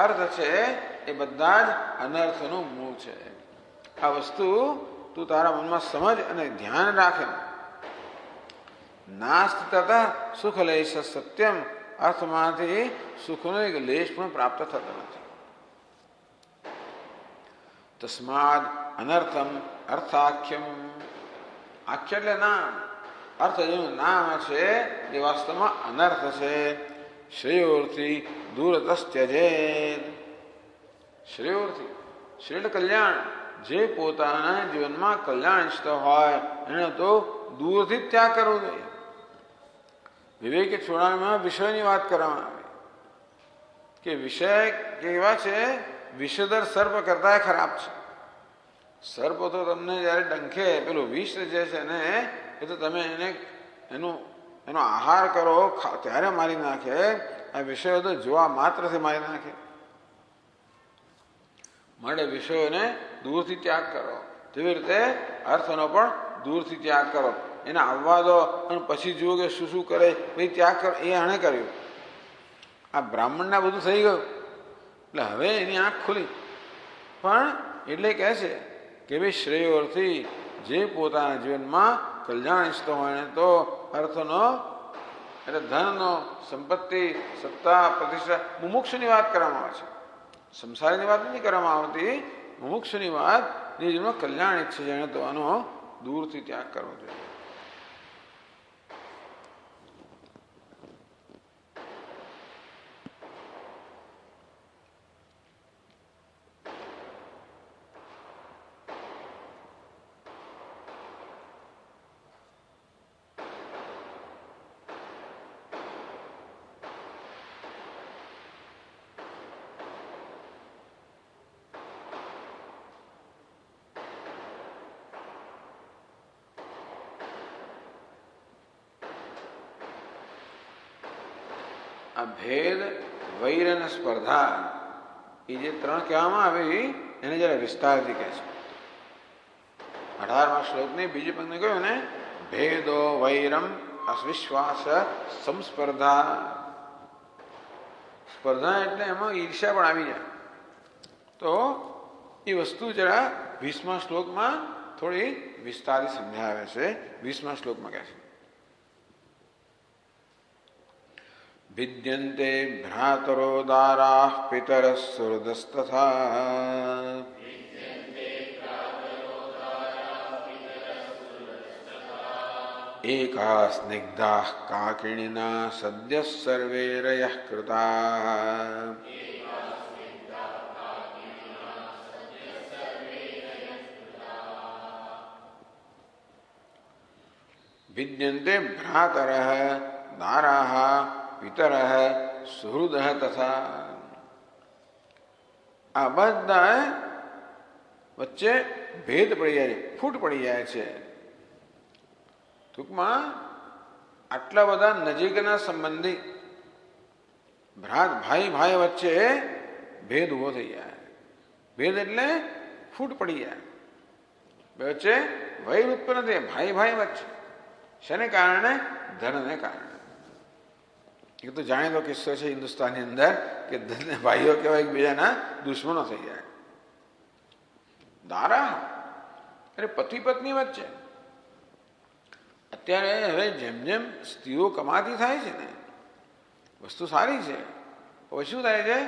અર્થ છે એ બધા જ અનર્થનું મૂળ છે. આ વસ્તુ તું તારા મનમાં સમજ અને ધ્યાન રાખે. નાસ્ત તથા સુખ લેશ સત્યમ. અર્થમાંથી સુખનો એક લેશ પણ પ્રાપ્ત થતો નથી. તસ્માદ અનર્થમ અર્થાખ્યમ. આખ્ય એટલે નામ. અર્થ જેનું નામ છે એ વાસ્તવમાં અનર્થ છે. શ્રેયોર્થી દૂરતસ્ત્યજેત. શ્રેયોર્થી, શ્રેય એટલે કલ્યાણ. જે પોતાના જીવનમાં કલ્યાણ ઈચ્છતો હોય એને તો દૂરથી જ ત્યાગ કરવો જોઈએ. વિવેક છોડામાં વિષયની વાત કરવામાં આવે કે વિષય કેવા છે? વિષધર સર્પ કરતા ખરાબ છે. સર્પ તો તમને જયારે ડંખે પેલું વિષ જે છે ને, એ તો તમે એનો આહાર કરો ત્યારે મારી નાખે. આ વિષયો તો જોવા માત્રથી મારી નાખે. માટે વિષયોને દૂરથી ત્યાગ કરો. તેવી રીતે અર્થનો પણ દૂરથી ત્યાગ કરો. એને આવવા દો અને પછી જુઓ કે શું શું કરે, પછી ત્યાગ કરો. એ આણે કર્યું. આ બ્રાહ્મણના બધું થઈ ગયું એટલે હવે એની આંખ ખુલી. પણ એટલે કહે છે કે ભાઈ શ્રેયોર્થી, જે પોતાના જીવનમાં કલ્યાણ ઈચ્છતો હોય ને તો અર્થનો એટલે ધનનો, સંપત્તિ, સત્તા, પ્રતિષ્ઠા, મુમુક્ષુની વાત કરવામાં આવે છે. સંસારીની વાત નથી કરવામાં આવતી. મુમુક્ષુની વાત, જે જીવનમાં કલ્યાણ ઈચ્છે છે તો આનો દૂરથી ત્યાગ કરવો જોઈએ. આ ભેદ, વૈર અને સ્પર્ધા, એ જે 3 કહેવામાં આવી એને જરા વિસ્તારથી કહે છે. 18મા શ્લોકની બીજી પંક્તિ કહ્યું ને, ભેદો વૈરમ અવિશ્વાસ સંસ્પર્ધા. સ્પર્ધા એટલે એમાં ઈર્ષ્યા પણ આવી જાય. તો એ વસ્તુ જરા 20મા શ્લોકમાં થોડી વિસ્તારથી સમજાવે છે. 20મા શ્લોકમાં કહે છે, વિદ્યન્તે ભ્રાતરો દારાઃ પિતરઃ સુહૃદસ્તથા. એકા સ્નિગ્ધાઃ કાકિણીના સદ્યઃ સર્વે રયઃ કૃતાઃ. વિદ્યન્તે ભ્રાતરઃ દારાઃ પિતરઃ સુહૃદઃ તથા. આ બધા વચ્ચે ભેદ પડી જાય છે, ફૂટ પડી જાય છે. ટૂંકમાં આટલા બધા નજીકના સંબંધી ભાઈ ભાઈ વચ્ચે ભેદ ઉભો થઈ જાય. ભેદ એટલે ફૂટ પડી જાય. વચ્ચે વૈર ઉત્પન્ન થાય ભાઈ ભાઈ વચ્ચે. શેને કારણે? ધનને કારણે. એ તો જાણેલો કિસ્સો છે હિન્દુસ્તાનની અંદર કે ધન ભાઈઓ કહેવાય એકબીજાના દુશ્મનો થઈ જાય. દારા અરે પતિ પત્ની વચ્ચે. અત્યારે હવે જેમ જેમ સ્ત્રીઓ કમાતી થાય છે ને, વસ્તુ સારી છે, પછી શું થાય છે,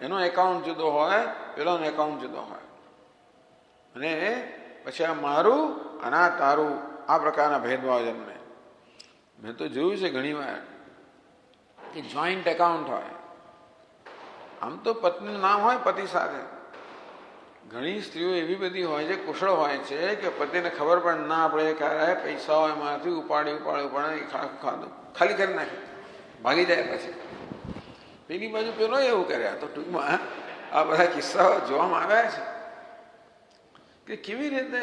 એનો એકાઉન્ટ જુદો હોય, પેલોનો એકાઉન્ટ જુદો હોય, અને પછી આ મારું અને આ તારું, આ પ્રકારના ભેદભાવ જન્મે. મેં તો જોયું છે ઘણી વાર કે જોઈન્ટ એકાઉન્ટ હોય. આમ તો પત્નીનું નામ હોય પતિ સાથે. ઘણી સ્ત્રીઓ એવી બધી હોય છે, કુશળ હોય છે કે પતિને ખબર પણ ના પડે ક્યારે પૈસા હોય એમાંથી ઉપાડી ખાધું ખાલી કરી નાખે, ભાગી જાય. પછી પેલી બાજુ પેલો એવું કર્યા. તો ટૂંકમાં આ બધા કિસ્સાઓ જોવામાં આવ્યા છે કે કેવી રીતે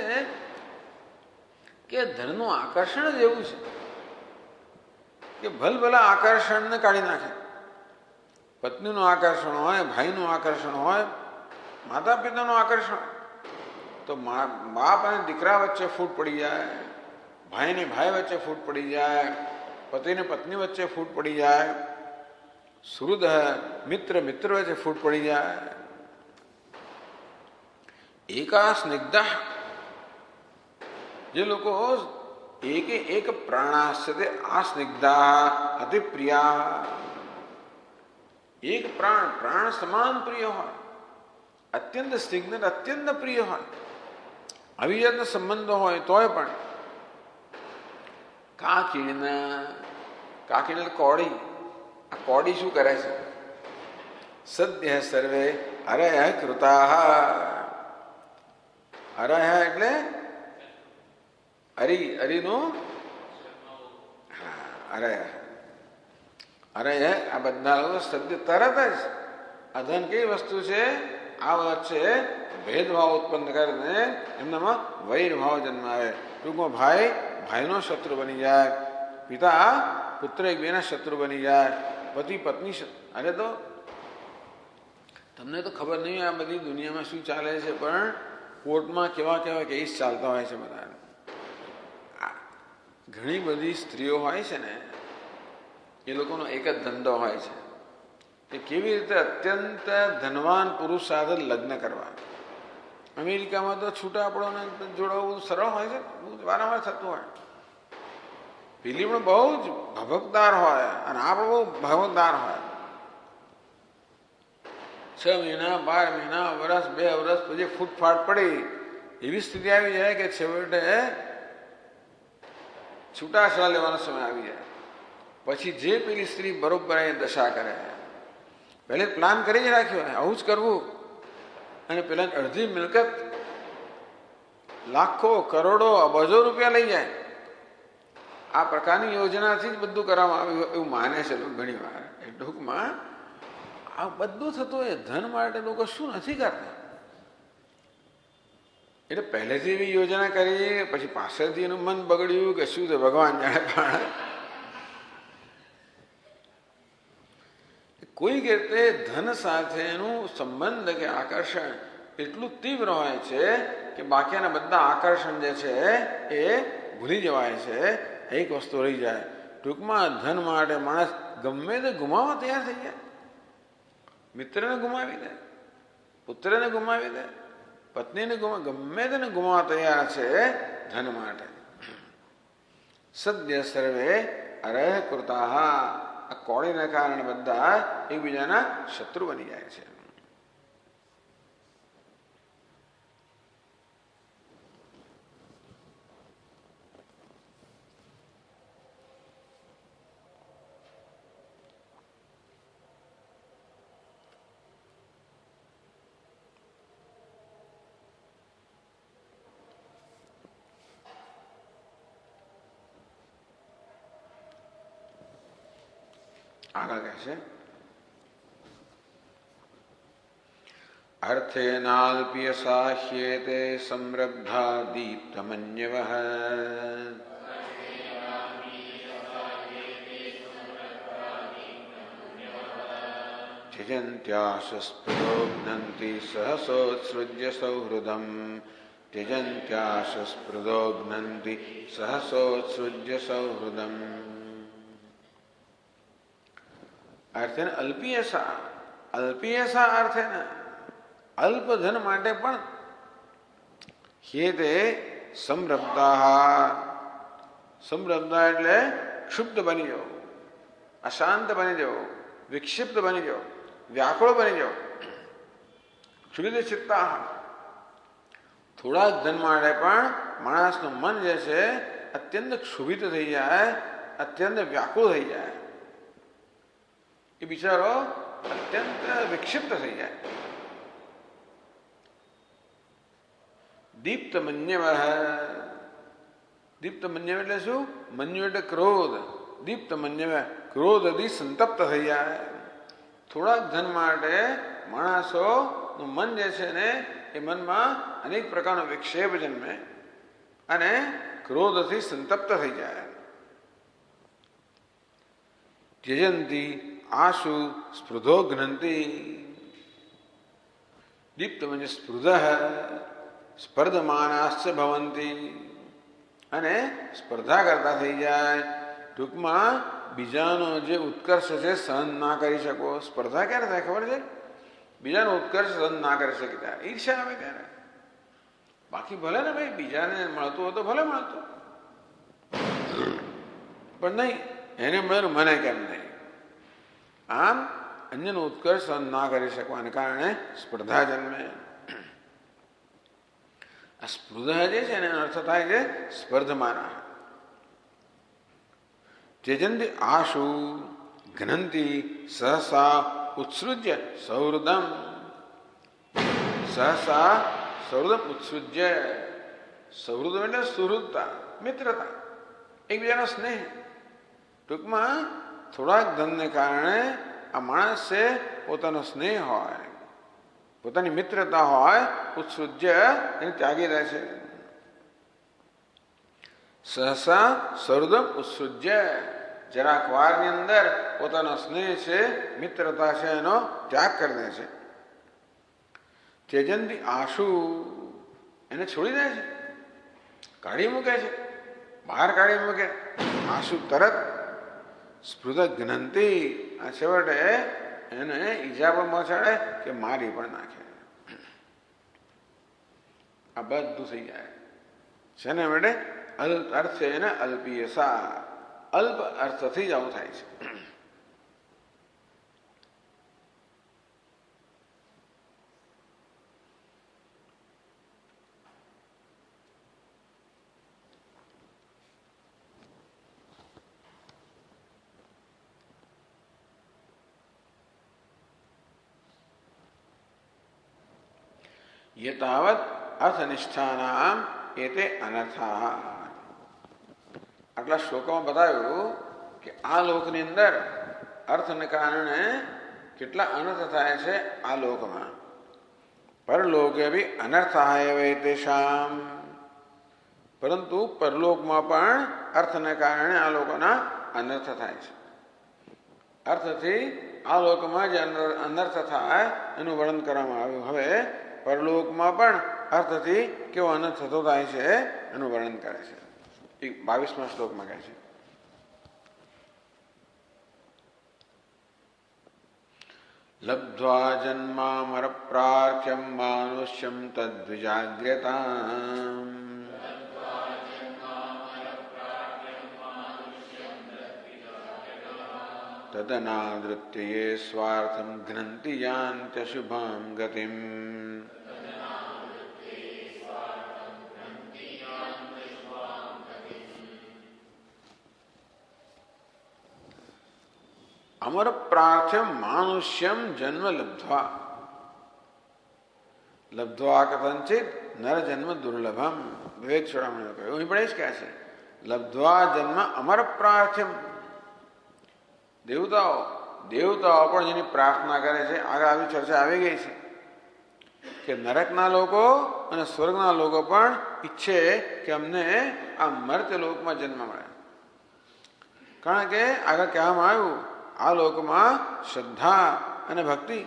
કે ધનનું આકર્ષણ જ એવું છે કે ભલભલા આકર્ષણને કાઢી નાખે. પત્નીનું આકર્ષણ હોય, ભાઈનું આકર્ષણ હોય, માતા પિતાનું આકર્ષણ, તો બાપ અને દીકરા વચ્ચે ફૂટ પડી જાય, ભાઈને ભાઈ વચ્ચે ફૂટ પડી જાય, પતિને પત્ની વચ્ચે ફૂટ પડી જાય, સુહૃદ મિત્ર મિત્ર વચ્ચે ફૂટ પડી જાય. એકા સ્નિગ્ધા, જે લોકો એક પ્રાણાસ્યતે આ સ્નિગ્ધા અતિ પ્રિયા. એક પ્રાણ સમાન પ્રિય હોય, અત્યંત સ્નિગ્ધ અત્યંત પ્રિય હોય, આવી જાતના સંબંધો હોય તોય પણ કાકીણ કોડી. આ કોડી શું કરે છે? સદ્ય સર્વે અરય કૃતા. અરય એટલે અરીનું અરય. અરય આ બધા લોકો સદ્ય તરત જ અધન કઈ વસ્તુ છે, આ વચ્ચે ભેદભાવ ઉત્પન્ન કરીને એમનામાં વૈરભાવ જન્માવે. ટૂંકમાં ભાઈ ભાઈનો શત્રુ બની જાય, પિતા પુત્ર એકબીજાના શત્રુ બની જાય, પતિ પત્ની. અરે તો તમને તો ખબર નહીં આ બધી દુનિયામાં શું ચાલે છે, પણ કોર્ટમાં કેવા કેવા કેસ ચાલતા હોય છે બધા. ઘણી બધી સ્ત્રીઓ હોય છે ને, એ લોકોનો એક જ ધંધો હોય છે કે કેવી રીતે અત્યંત ધનવાન પુરુષ સાથે લગ્ન કરવા. અમેરિકામાં તો છૂટા આપણોને જોડાવવું સરળ હોય છે, બહુ વારંવાર થતું હોય. પેલી પણ બહુ જ ભભકદાર હોય અને આ પણ બહુ ભભકદાર હોય. 6 મહિના 12 મહિના વર્ષ 2 વર્ષ પછી ફૂટફાટ પડી એવી સ્થિતિ આવી જાય કે છેવટે છૂટાછેડા લેવાનો સમય આવી જાય. પછી જે પેલી સ્ત્રી બરોબર એ દશા કરે, પહેલે પ્લાન કરી જ રાખ્યો આવું જ કરવું, અને પેલા અડધી મિલકત લાખો કરોડો અબજો રૂપિયા લઈ જાય. આ પ્રકારની યોજનાથી જ બધું કરવામાં આવ્યું એવું માને છે લોકો ઘણી વાર. એ ટૂંકમાં આ બધું થતું એ ધન માટે લોકો શું નથી કરતા. એટલે પહેલેથી એવી યોજના કરી, પછી પાછળથી એનું મન બગડ્યું કે શું છે ભગવાન જાણે. પણ કોઈક રીતે ધન સાથેનું સંબંધ કે આકર્ષણ એટલું તીવ્ર હોય છે કે બાકીના બધા આકર્ષણ જે છે એ ભૂલી જવાય છે. એક વસ્તુ રહી જાય. ટૂંકમાં ધન માટે માણસ ગમે તે ગુમાવવા તૈયાર થઈ જાય. મિત્રને ગુમાવી દે, પુત્રને ગુમાવી દે, પત્નીને ગમે તેને ગુમાવવા તૈયાર છે ધન માટે. સદ્ય સર્વે અરય કૃતા. આ કોળીના કારણે બધા એકબીજાના શત્રુ બની જાય છે. આગળ કહે છે અર્થેનાલ્પ્ય સાહ્યેતે સમૃદ્ધા દીપ્તમન્યવઃ त्यजन्त्याशस्पृदोघ्नन्ति सहसोत्सृज्य सौहृदं त्यजन्त्याशस्पृदोघ्नन्ति सहसोत्सृज्य सौहृदम। अर्थ है अल्पीयसा, અલ્પીયસા અર્થ ને અલ્પ ધન માટે પણ હેતે સમરબ્ધા, સમરબ્ધા એટલે ક્ષુબ્ધ બની જાઓ, અશાંત બની જાઓ, વિક્ષિપ્ત બની જાઓ, વ્યાકુળ બની જાઓ, ક્ષુબ્ધ ચિત્તા. થોડા ધન માટે પણ માણસનું મન જે છે અત્યંત ક્ષુભિત થઈ જાય, અત્યંત વ્યાકુળ થઈ જાય, એ બિચારો અત્યંત વિક્ષિપ્ત થઈ જાય. દીપ્ત મન્યવ, દીપ્ત મન્યવ એટલે શું? મન્યુ એટલે ક્રોધ, દીપ્ત મન્યવ ક્રોધથી સંતપ્ત થઈ જાય. થોડાક ધન માટે માણસોનું મન જે છે ને એ મનમાં અનેક પ્રકારનો વિક્ષેપ જન્મે અને ક્રોધથી સંતપ્ત થઈ જાય. ત્યજંતી આશુ સ્પૃધો ઘ્નંતિ, દીપ્ત म्हणजे સ્પૃધ, સ્પર્ધમાનાશ્ચ ભવંતી, અને સ્પર્ધા કરતા થઈ જાય. ટૂંકમાં બીજાનો જે ઉત્કર્ષ છે સહન ના કરી શકો. સ્પર્ધા ક્યારે થાય ખબર છે? બીજાનો ઉત્કર્ષ સહન ના કરી શકે ત્યારે ઈર્ષ્યા આવે ત્યારે. બાકી ભલે ને ભાઈ બીજાને મળતું હોય તો ભલે મળતું, પણ નહીં એને મળેલું મને કેમ નહીં. આમ અન્યનો ઉત્કર્ષ સહન ના કરી શકવાને કારણે સ્પર્ધા જન્મે. આ સ્પૃધા જે છે એનો અર્થ થાય છે સ્પર્ધમાના. त्यजन्ति आशु घ्नन्ति सहसा उत्सृज्य सौहृदम, सहसा સૌહૃદમ ઉત્સૃજ્ય. સૌહૃદમ એટલે સુહૃદતા, મિત્રતા, એકબીજાનો સ્નેહ. ટૂંકમાં થોડાક ધનને કારણે આ માણસે પોતાનો સ્નેહ હોય, પોતાની મિત્રતા હોય, ઉત્સૃજ્ય એને ત્યાગી રહે છે. સહસા સૌહૃદમ ઉત્સૃજ્ય, જરાક વારની અંદર પોતાનો સ્નેહ છે, મિત્રતા છે, એનો ત્યાગ કરી દે છે. ત્યજંતી આશુ, એને છોડી દે છે, કાઢી મૂકે છે, બહાર કાઢી મૂકે. આશુ તરત. સ્પૃધ ઘ્નંતી, આ છેવટે એને ઈજા પણ પહોંચાડે કે મારી પણ નાખે. આ બધું થઈ જાય છે ને માટે અર્થ છે એને અલ્પીયસા, અલ્પ અર્થથી જ આવું થાય છે. યતાવત અર્થનિષ્ઠાનામ એતે અનર્થા. આટલા શ્લોકોમાં બતાવ્યું કે આ લોકની અંદર અર્થને કારણે કેટલા અનર્થ થાય છે આ લોકમાં. પરલોકે બી અનર્થાય વૈ તેષામ, પરંતુ પરલોકમાં પણ અર્થને કારણે આ લોકોના અનર્થ થાય છે. અર્થથી આ લોકમાં જે અનર્થ થાય એનું વર્ણન કરવામાં આવ્યું. હવે પરલોકમાં પણ અર્થથી કેવો અનર્થ થતો થાય છે એનું વર્ણન કરે છે. 22મા શ્લોકમાં કહે છે, લબ્ધ્વા જન્મામર પ્રાર્થ્યમ માનુષ્યમ તદ્વિજાગ્ર્યતામ, તદનાદૃત્ય યે સ્વાર્થમ ઘ્નન્તિ યાન્ત્યશુભામ ગતિમ. અમર પ્રાર્થ્યમ માનુષ્યમ જન્મ લબ્ધ્વા, લબ્ધ્વા કથંચિત નર જન્મ દુર્લભમ. વિવેક ચોડામણીએ કહ્યું, અહીં પણ એ જ કહે છે લબ્ધ્વા જન્મ અમર પ્રાર્થ્યમ. દેવતાઓ પણ જેની પ્રાર્થના કરે છે, આગળ આવી ચર્ચા આવી ગઈ છે કે નરકના લોકો અને સ્વર્ગના લોકો પણ ઈચ્છે કે અમને આ મર્ત્ય લોકમાં જન્મ મળે. કારણ કે આગળ કહેવામાં આવ્યું આ લોકમાં શ્રદ્ધા અને ભક્તિ.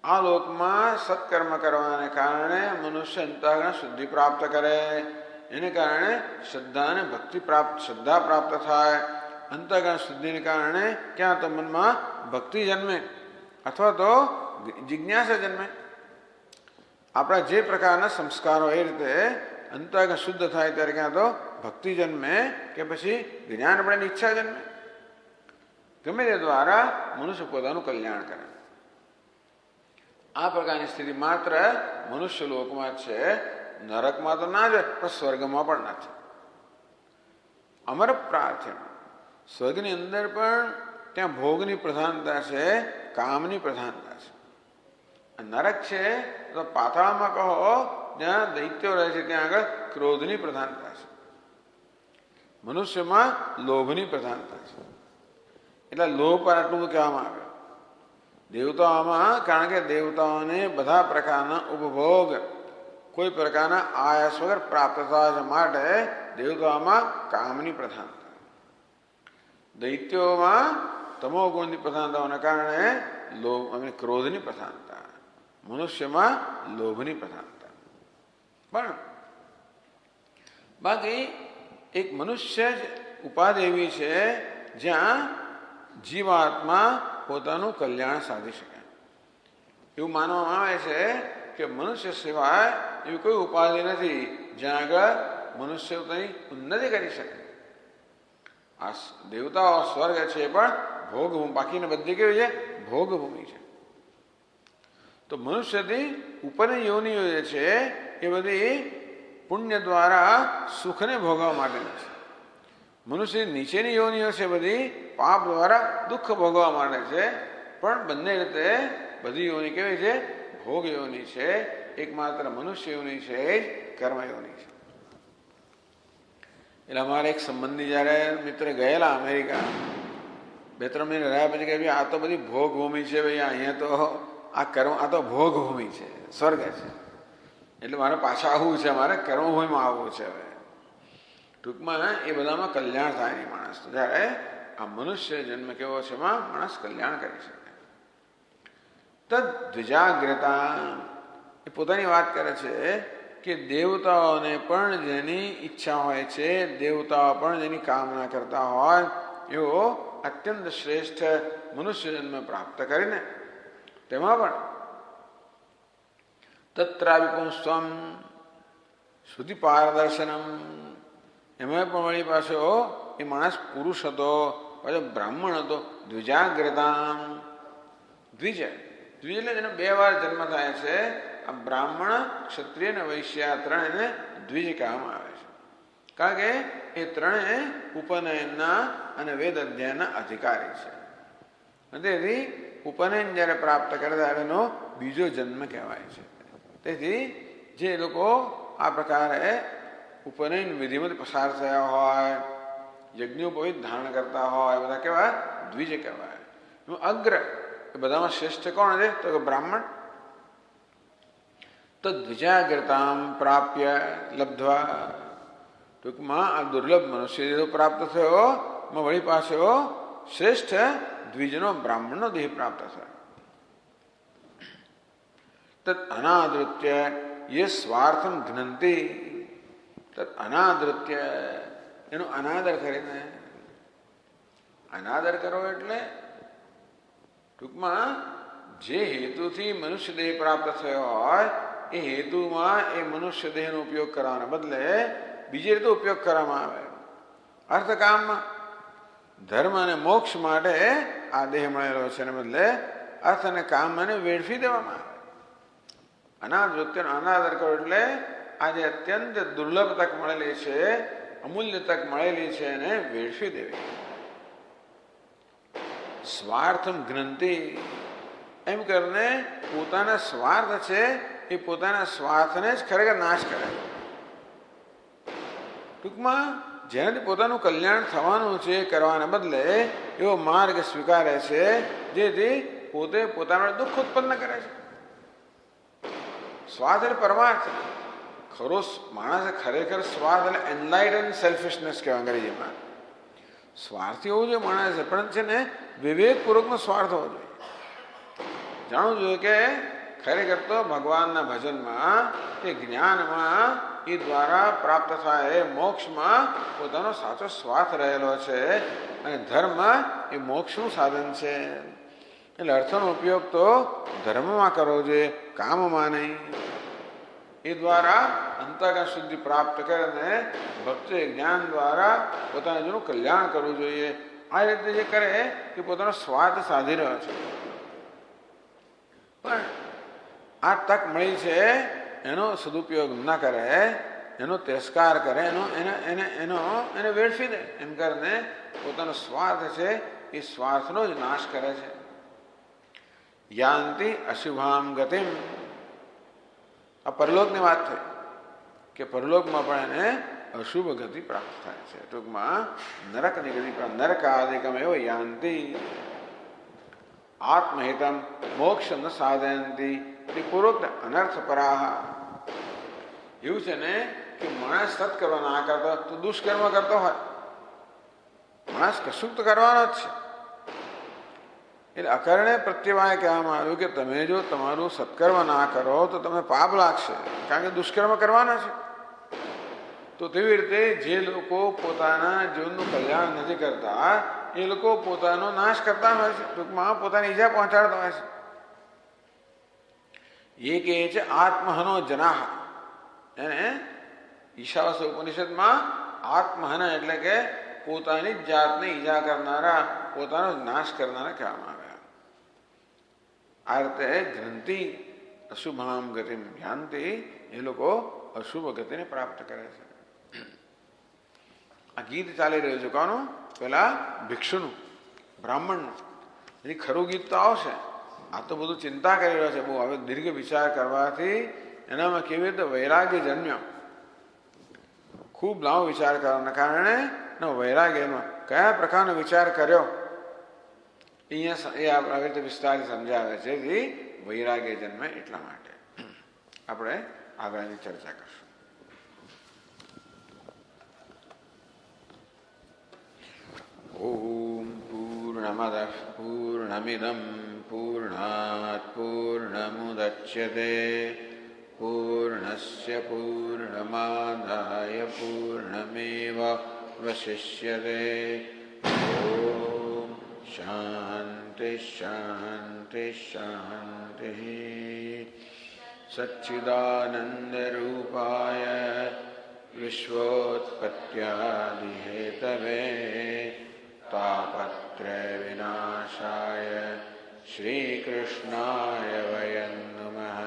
આ લોકમાં સત્કર્મ કરવાને કારણે મનુષ્ય અંતઃકરણ શુદ્ધિ પ્રાપ્ત કરે. એને કારણે શ્રદ્ધા અને ભક્તિ પ્રાપ્ત, શ્રદ્ધા પ્રાપ્ત થાય. અંતઃકરણ શુદ્ધિને કારણે ક્યાં તો મનમાં ભક્તિ જન્મે અથવા તો જિજ્ઞાસા જન્મે. આપણા જે પ્રકારના સંસ્કારો એ રીતે અંતઃકરણ શુદ્ધ થાય ત્યારે ક્યાં તો ભક્તિ જન્મે કે પછી જ્ઞાન પડેની ઈચ્છા જન્મે. ગમે તે દ્વારા મનુષ્ય પોતાનું કલ્યાણ કરે. આ પ્રકારની સ્થિતિ માત્ર મનુષ્ય લોકમાં છે. નરકમાં તો ના જ, પણ સ્વર્ગમાં પણ ના છે. અમર પ્રાર્થના, સ્વર્ગની અંદર પણ ત્યાં ભોગની પ્રધાનતા છે, કામની પ્રધાનતા છે. નરક છે તો પાતાળમાં કહો જ્યાં દૈત્યો રહે છે ત્યાં આગળ ક્રોધની પ્રધાનતા છે. મનુષ્યમાં લોભની પ્રધાનતા છે. એટલે લોભ પર આટલું કહેવામાં આવે. દેવતાઓમાં, કારણ કે દેવતાઓને બધા પ્રકારના ઉપભોગ કોઈ પ્રકારના આયાસ વગર પ્રાપ્ત થવા માટે દેવતાઓમાં કામની પ્રધાનતા, દૈત્યોમાં તમો ગુણની પ્રધાનતાઓને કારણે લોભ અને ક્રોધની પ્રધાનતા, મનુષ્યમાં લોભની પ્રધાનતા. પણ બાકી એક મનુષ્ય જ ઉપાધિ એવી છે જ્યાં જીવાત્મા પોતાનું કલ્યાણ સાધી શકે. એવું માનવામાં આવે છે કે મનુષ્ય સિવાય એવી કોઈ ઉપાધિ નથી જ્યાં આગળ મનુષ્ય પોતાની ઉન્નતિ કરી શકે. આ દેવતાઓ સ્વર્ગ છે પણ ભોગભૂમિ, બાકીને બધી કેવી છે? ભોગભૂમિ છે. તો મનુષ્યથી ઉપરની યોનિઓ જે છે એ બધી પુણ્ય દ્વારા સુખને ભોગવવા માટેની છે. મનુષ્યની નીચેની યોનિઓ છે બધી પાપ દ્વારા દુઃખ ભોગવવા માટે છે. પણ બંને રીતે બધી યોનિ કેવી છે? ભોગ યોનિ છે. એકમાત્ર મનુષ્ય યોનિ છે જ કર્મ યોનિ છે. એટલે અમારે એક સંબંધી જ્યારે મિત્ર ગયેલા અમેરિકા, 2-3 મહિને રહ્યા પછી કે આ તો બધી ભોગભૂમિ છે ભાઈ, અહીંયા તો આ કર્મ, આ તો ભોગભૂમિ છે, સ્વર્ગ છે. એટલે મારે પાછા આવવું છે, મારે કર્મભૂમિમાં આવવું છે. હવે ટૂંકમાં એ બધામાં કલ્યાણ થાય નહીં માણસ. જ્યારે આ મનુષ્ય જન્મ કેવો છે એમાં માણસ કલ્યાણ કરી શકે. તદ દ્વિજાગ્રતા, એ પોતાની વાત કરે છે કે દેવતાઓને પણ જેની ઈચ્છા હોય છે, દેવતાઓ પણ જેની કામના કરતા હોય એવો અત્યંત શ્રેષ્ઠ મનુષ્ય જન્મ પ્રાપ્ત કરીને તેમાં પણ તત્રાવિપુંસ્વમ શ્રુતિ પારદર્શનમ, એમાં પણ વળી પાછો એ માણસ પુરુષ હતો, પાછો બ્રાહ્મણ હતો. દ્વિજાગ્રતામ, દ્વિજ, દ્વિજ એટલે જેનો 2 વાર જન્મ થાય છે. આ બ્રાહ્મણ, ક્ષત્રિય અને વૈશ્ય, આ ત્રણ એને દ્વિજ કહેવામાં આવે છે. કારણ કે એ ત્રણે ઉપનયનના અને વેદ અધ્યયનના અધિકારી છે. તેથી ઉપનયન જ્યારે પ્રાપ્ત કરે ત્યારે એનો બીજો જન્મ કહેવાય છે. તેથી જે લોકો આ પ્રકારે ઉપનયન વિધિમાંથી પસાર થયા હોય, યજ્ઞોપવિત ધારણ કરતા હોય, બધા કેવા? દ્વિજ કહેવાય. અગ્ર એ બધામાં શ્રેષ્ઠ કોણ છે? તો કે બ્રાહ્મણ. તો દ્વિજાગ્રતામ પ્રાપ્ય લબ્ધ્વા, ટૂંકમાં આ દુર્લભ મનુષ્ય દેહ પ્રાપ્ત થયો, વળી પાછો શ્રેષ્ઠ દ્વિજનો બ્રાહ્મણનો દેહ પ્રાપ્ત થયો. તદ અનાદૃત્ય યે સ્વાર્થમ ઘ્નંતિ, તદ અનાદૃત્ય એનો અનાદર કરીને, અનાદર કરો એટલે ટૂંકમાં જે હેતુથી મનુષ્ય દેહ પ્રાપ્ત થયો હોય એ હેતુમાં એ મનુષ્ય દેહનો ઉપયોગ કરવાના બદલે બીજી રીતે ઉપયોગ કરવામાં આવે. અર્થકામમાં ધર્મ અને મોક્ષ માટે આ દેહ મળેલો છે, એને બદલે અર્થ અને કામને વેડફી દેવામાં આવે. અનાદૃત્યનો અનાદર કરો એટલે આજે અત્યંત દુર્લભ તક મળેલી છે, અમૂલ્ય તક મળેલી છે, એને વેડફી દેવી. સ્વાર્થમ ઘ્નંતિ, એમ કરીને પોતાના સ્વાર્થ છે એ પોતાના સ્વાર્થને જ ખરેખર નાશ કરે. ટૂંકમાં જેનાથી પોતાનું કલ્યાણ થવાનું છે એ કરવાના બદલે એવો માર્ગ સ્વીકારે છે જેથી પોતે પોતાના દુઃખ ઉત્પન્ન કરે છે. સ્વાર્થ એટલે પરમાર્થ. ખરો માણસ ખરેખર સ્વાર્થ એટલે એનલાઇટન સેલ્ફિશનેસ કહેવાય અંગ્રેજીમાં. સ્વાર્થી હોવું જોઈએ માણસ, પણ છે ને વિવેકપૂર્વકનો સ્વાર્થ હોવો જોઈએ. જાણવું જોઈએ કે ખરેખર તો ભગવાનના ભજનમાં કે જ્ઞાનમાં એ દ્વારા પ્રાપ્ત થાય મોક્ષમાં પોતાનો સાચો સ્વાર્થ રહેલો છે અને ધર્મ એ મોક્ષનું સાધન છે. એટલે અર્થનો ઉપયોગ તો ધર્મમાં કરવો જોઈએ, કામમાં નહીં. એ દ્વારા અંતઃકરણ શુદ્ધિ પ્રાપ્ત કરીને ભક્તોએ જ્ઞાન દ્વારા પોતાના જેનું કલ્યાણ કરવું જોઈએ. આ રીતે જે કરે એ પોતાનો સ્વાર્થ સાધી રહ્યો છે. પણ આ તક મળી છે એનો સદુપયોગ ન કરે, એનો તિરસ્કાર કરે, એને વેડફી દે, એમ કરીને પોતાનો સ્વાર્થ છે એ સ્વાર્થનો જ નાશ કરે છે. યાંતિ અશુભામ ગતિમ. આ પરલોકની વાત થઈ કે પરલોકમાં પણ એને અશુભ ગતિ પ્રાપ્ત થાય છે. ટૂંકમાં નરકની ગતિ પ્રાપ્ત, નરકાદિકમ એવો યાંતિ આત્મહિતમ મોક્ષ ન સાધયંતી પૂર્વક અનર્થ પરાહ. એવું છે ને કે માણસ સત્કર્મ ના કરતો તો દુષ્કર્મ કરતો હોય, માણસ કશું તો કરવાનો જ છે. એટલે અકરણે પ્રત્યવાય કહેવામાં આવ્યું કે તમે જો તમારું સત્કર્મ ના કરો તો તમે પાપ લાગશે, કારણ કે દુષ્કર્મ કરવાના છે. તો તેવી રીતે જે લોકો પોતાના જીવનનું કલ્યાણ નથી કરતા એ લોકો પોતાનો નાશ કરતા હોય છે, ટૂંકમાં પોતાની ઈજા પહોંચાડતા હોય છે. એ કહે છે આત્મહનો જનાહ. એને ઈશાવાસ ઉપનિષદમાં આત્મહન એટલે કે પોતાની જ જાતને ઈજા કરનારા, પોતાનો નાશ કરનારા કહેવામાં આવ્યા. આ રીતે ગ્રંથિ અશુભામ ગતિમ યાંતિ, એ લોકો અશુભ ગતિને પ્રાપ્ત કરે છે. આ ગીત ચાલી રહ્યું છે કોનું? પેલા ભિક્ષુનું, બ્રાહ્મણનું. એની ખરું ગીત તો આવશે. આ તો બધું ચિંતા કરી રહ્યો છે બહુ. હવે દીર્ઘ વિચાર કરવાથી એનામાં કેવી રીતે વૈરાગ્ય જન્મ્યો, ખૂબ લાંબો વિચાર કરવાના કારણે વૈરાગ્યમાં કયા પ્રકારનો વિચાર કર્યો અહીંયા એ આવી રીતે વિસ્તારથી સમજાવે છે કે વૈરાગ્ય જન્મે એટલા માટે. આપણે આગળની ચર્ચા કરશું. ઓમ પૂર્ણમદ પૂર્ણમિદમ પૂર્ણાત પૂર્ણમુદચ્યતે પૂર્ણસ્ય પૂર્ણમાદાય પૂર્ણમેવાવશિષ્યતે. ઓમ શાંતિ શાંતિ શાંતિ. સચ્ચિદાનંદરૂપાય વિશ્વોત્પત્યાદિહેતવે તાપત્રય વિનાશાય શ્રીકૃષ્ણાય વયં નમઃ.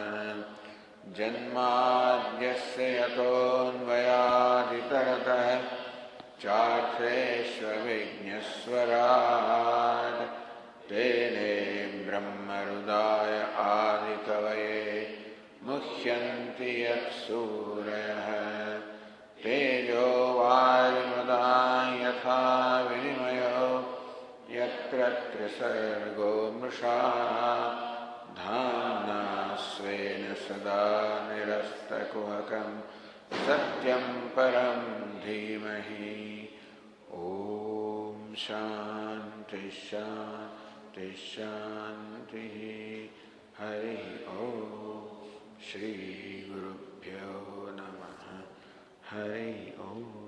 જન્માદ્યસ્ય યતોન્વયાદિતરતઃ ચાર્થેષ્વવિઘ્નસ્વરાટ્ તેને બ્રહ્મહૃદાય આદિકવये મુહ્યन्ति યત્સૂરયः તેજો વાયુર્મદાં યથા વિનિમયો યત્ર ત્રિસર્ગો મૃષા ધામ્ના સ્વેન સદા નિરસ્તકુહકં સત્યં પરમ ધીમહિ. ઓમ શાંતિ શાંતિ શાંતિ. હરિ ઓમ. શ્રી ગુરુભ્યો નમઃ. હરિ ઓમ.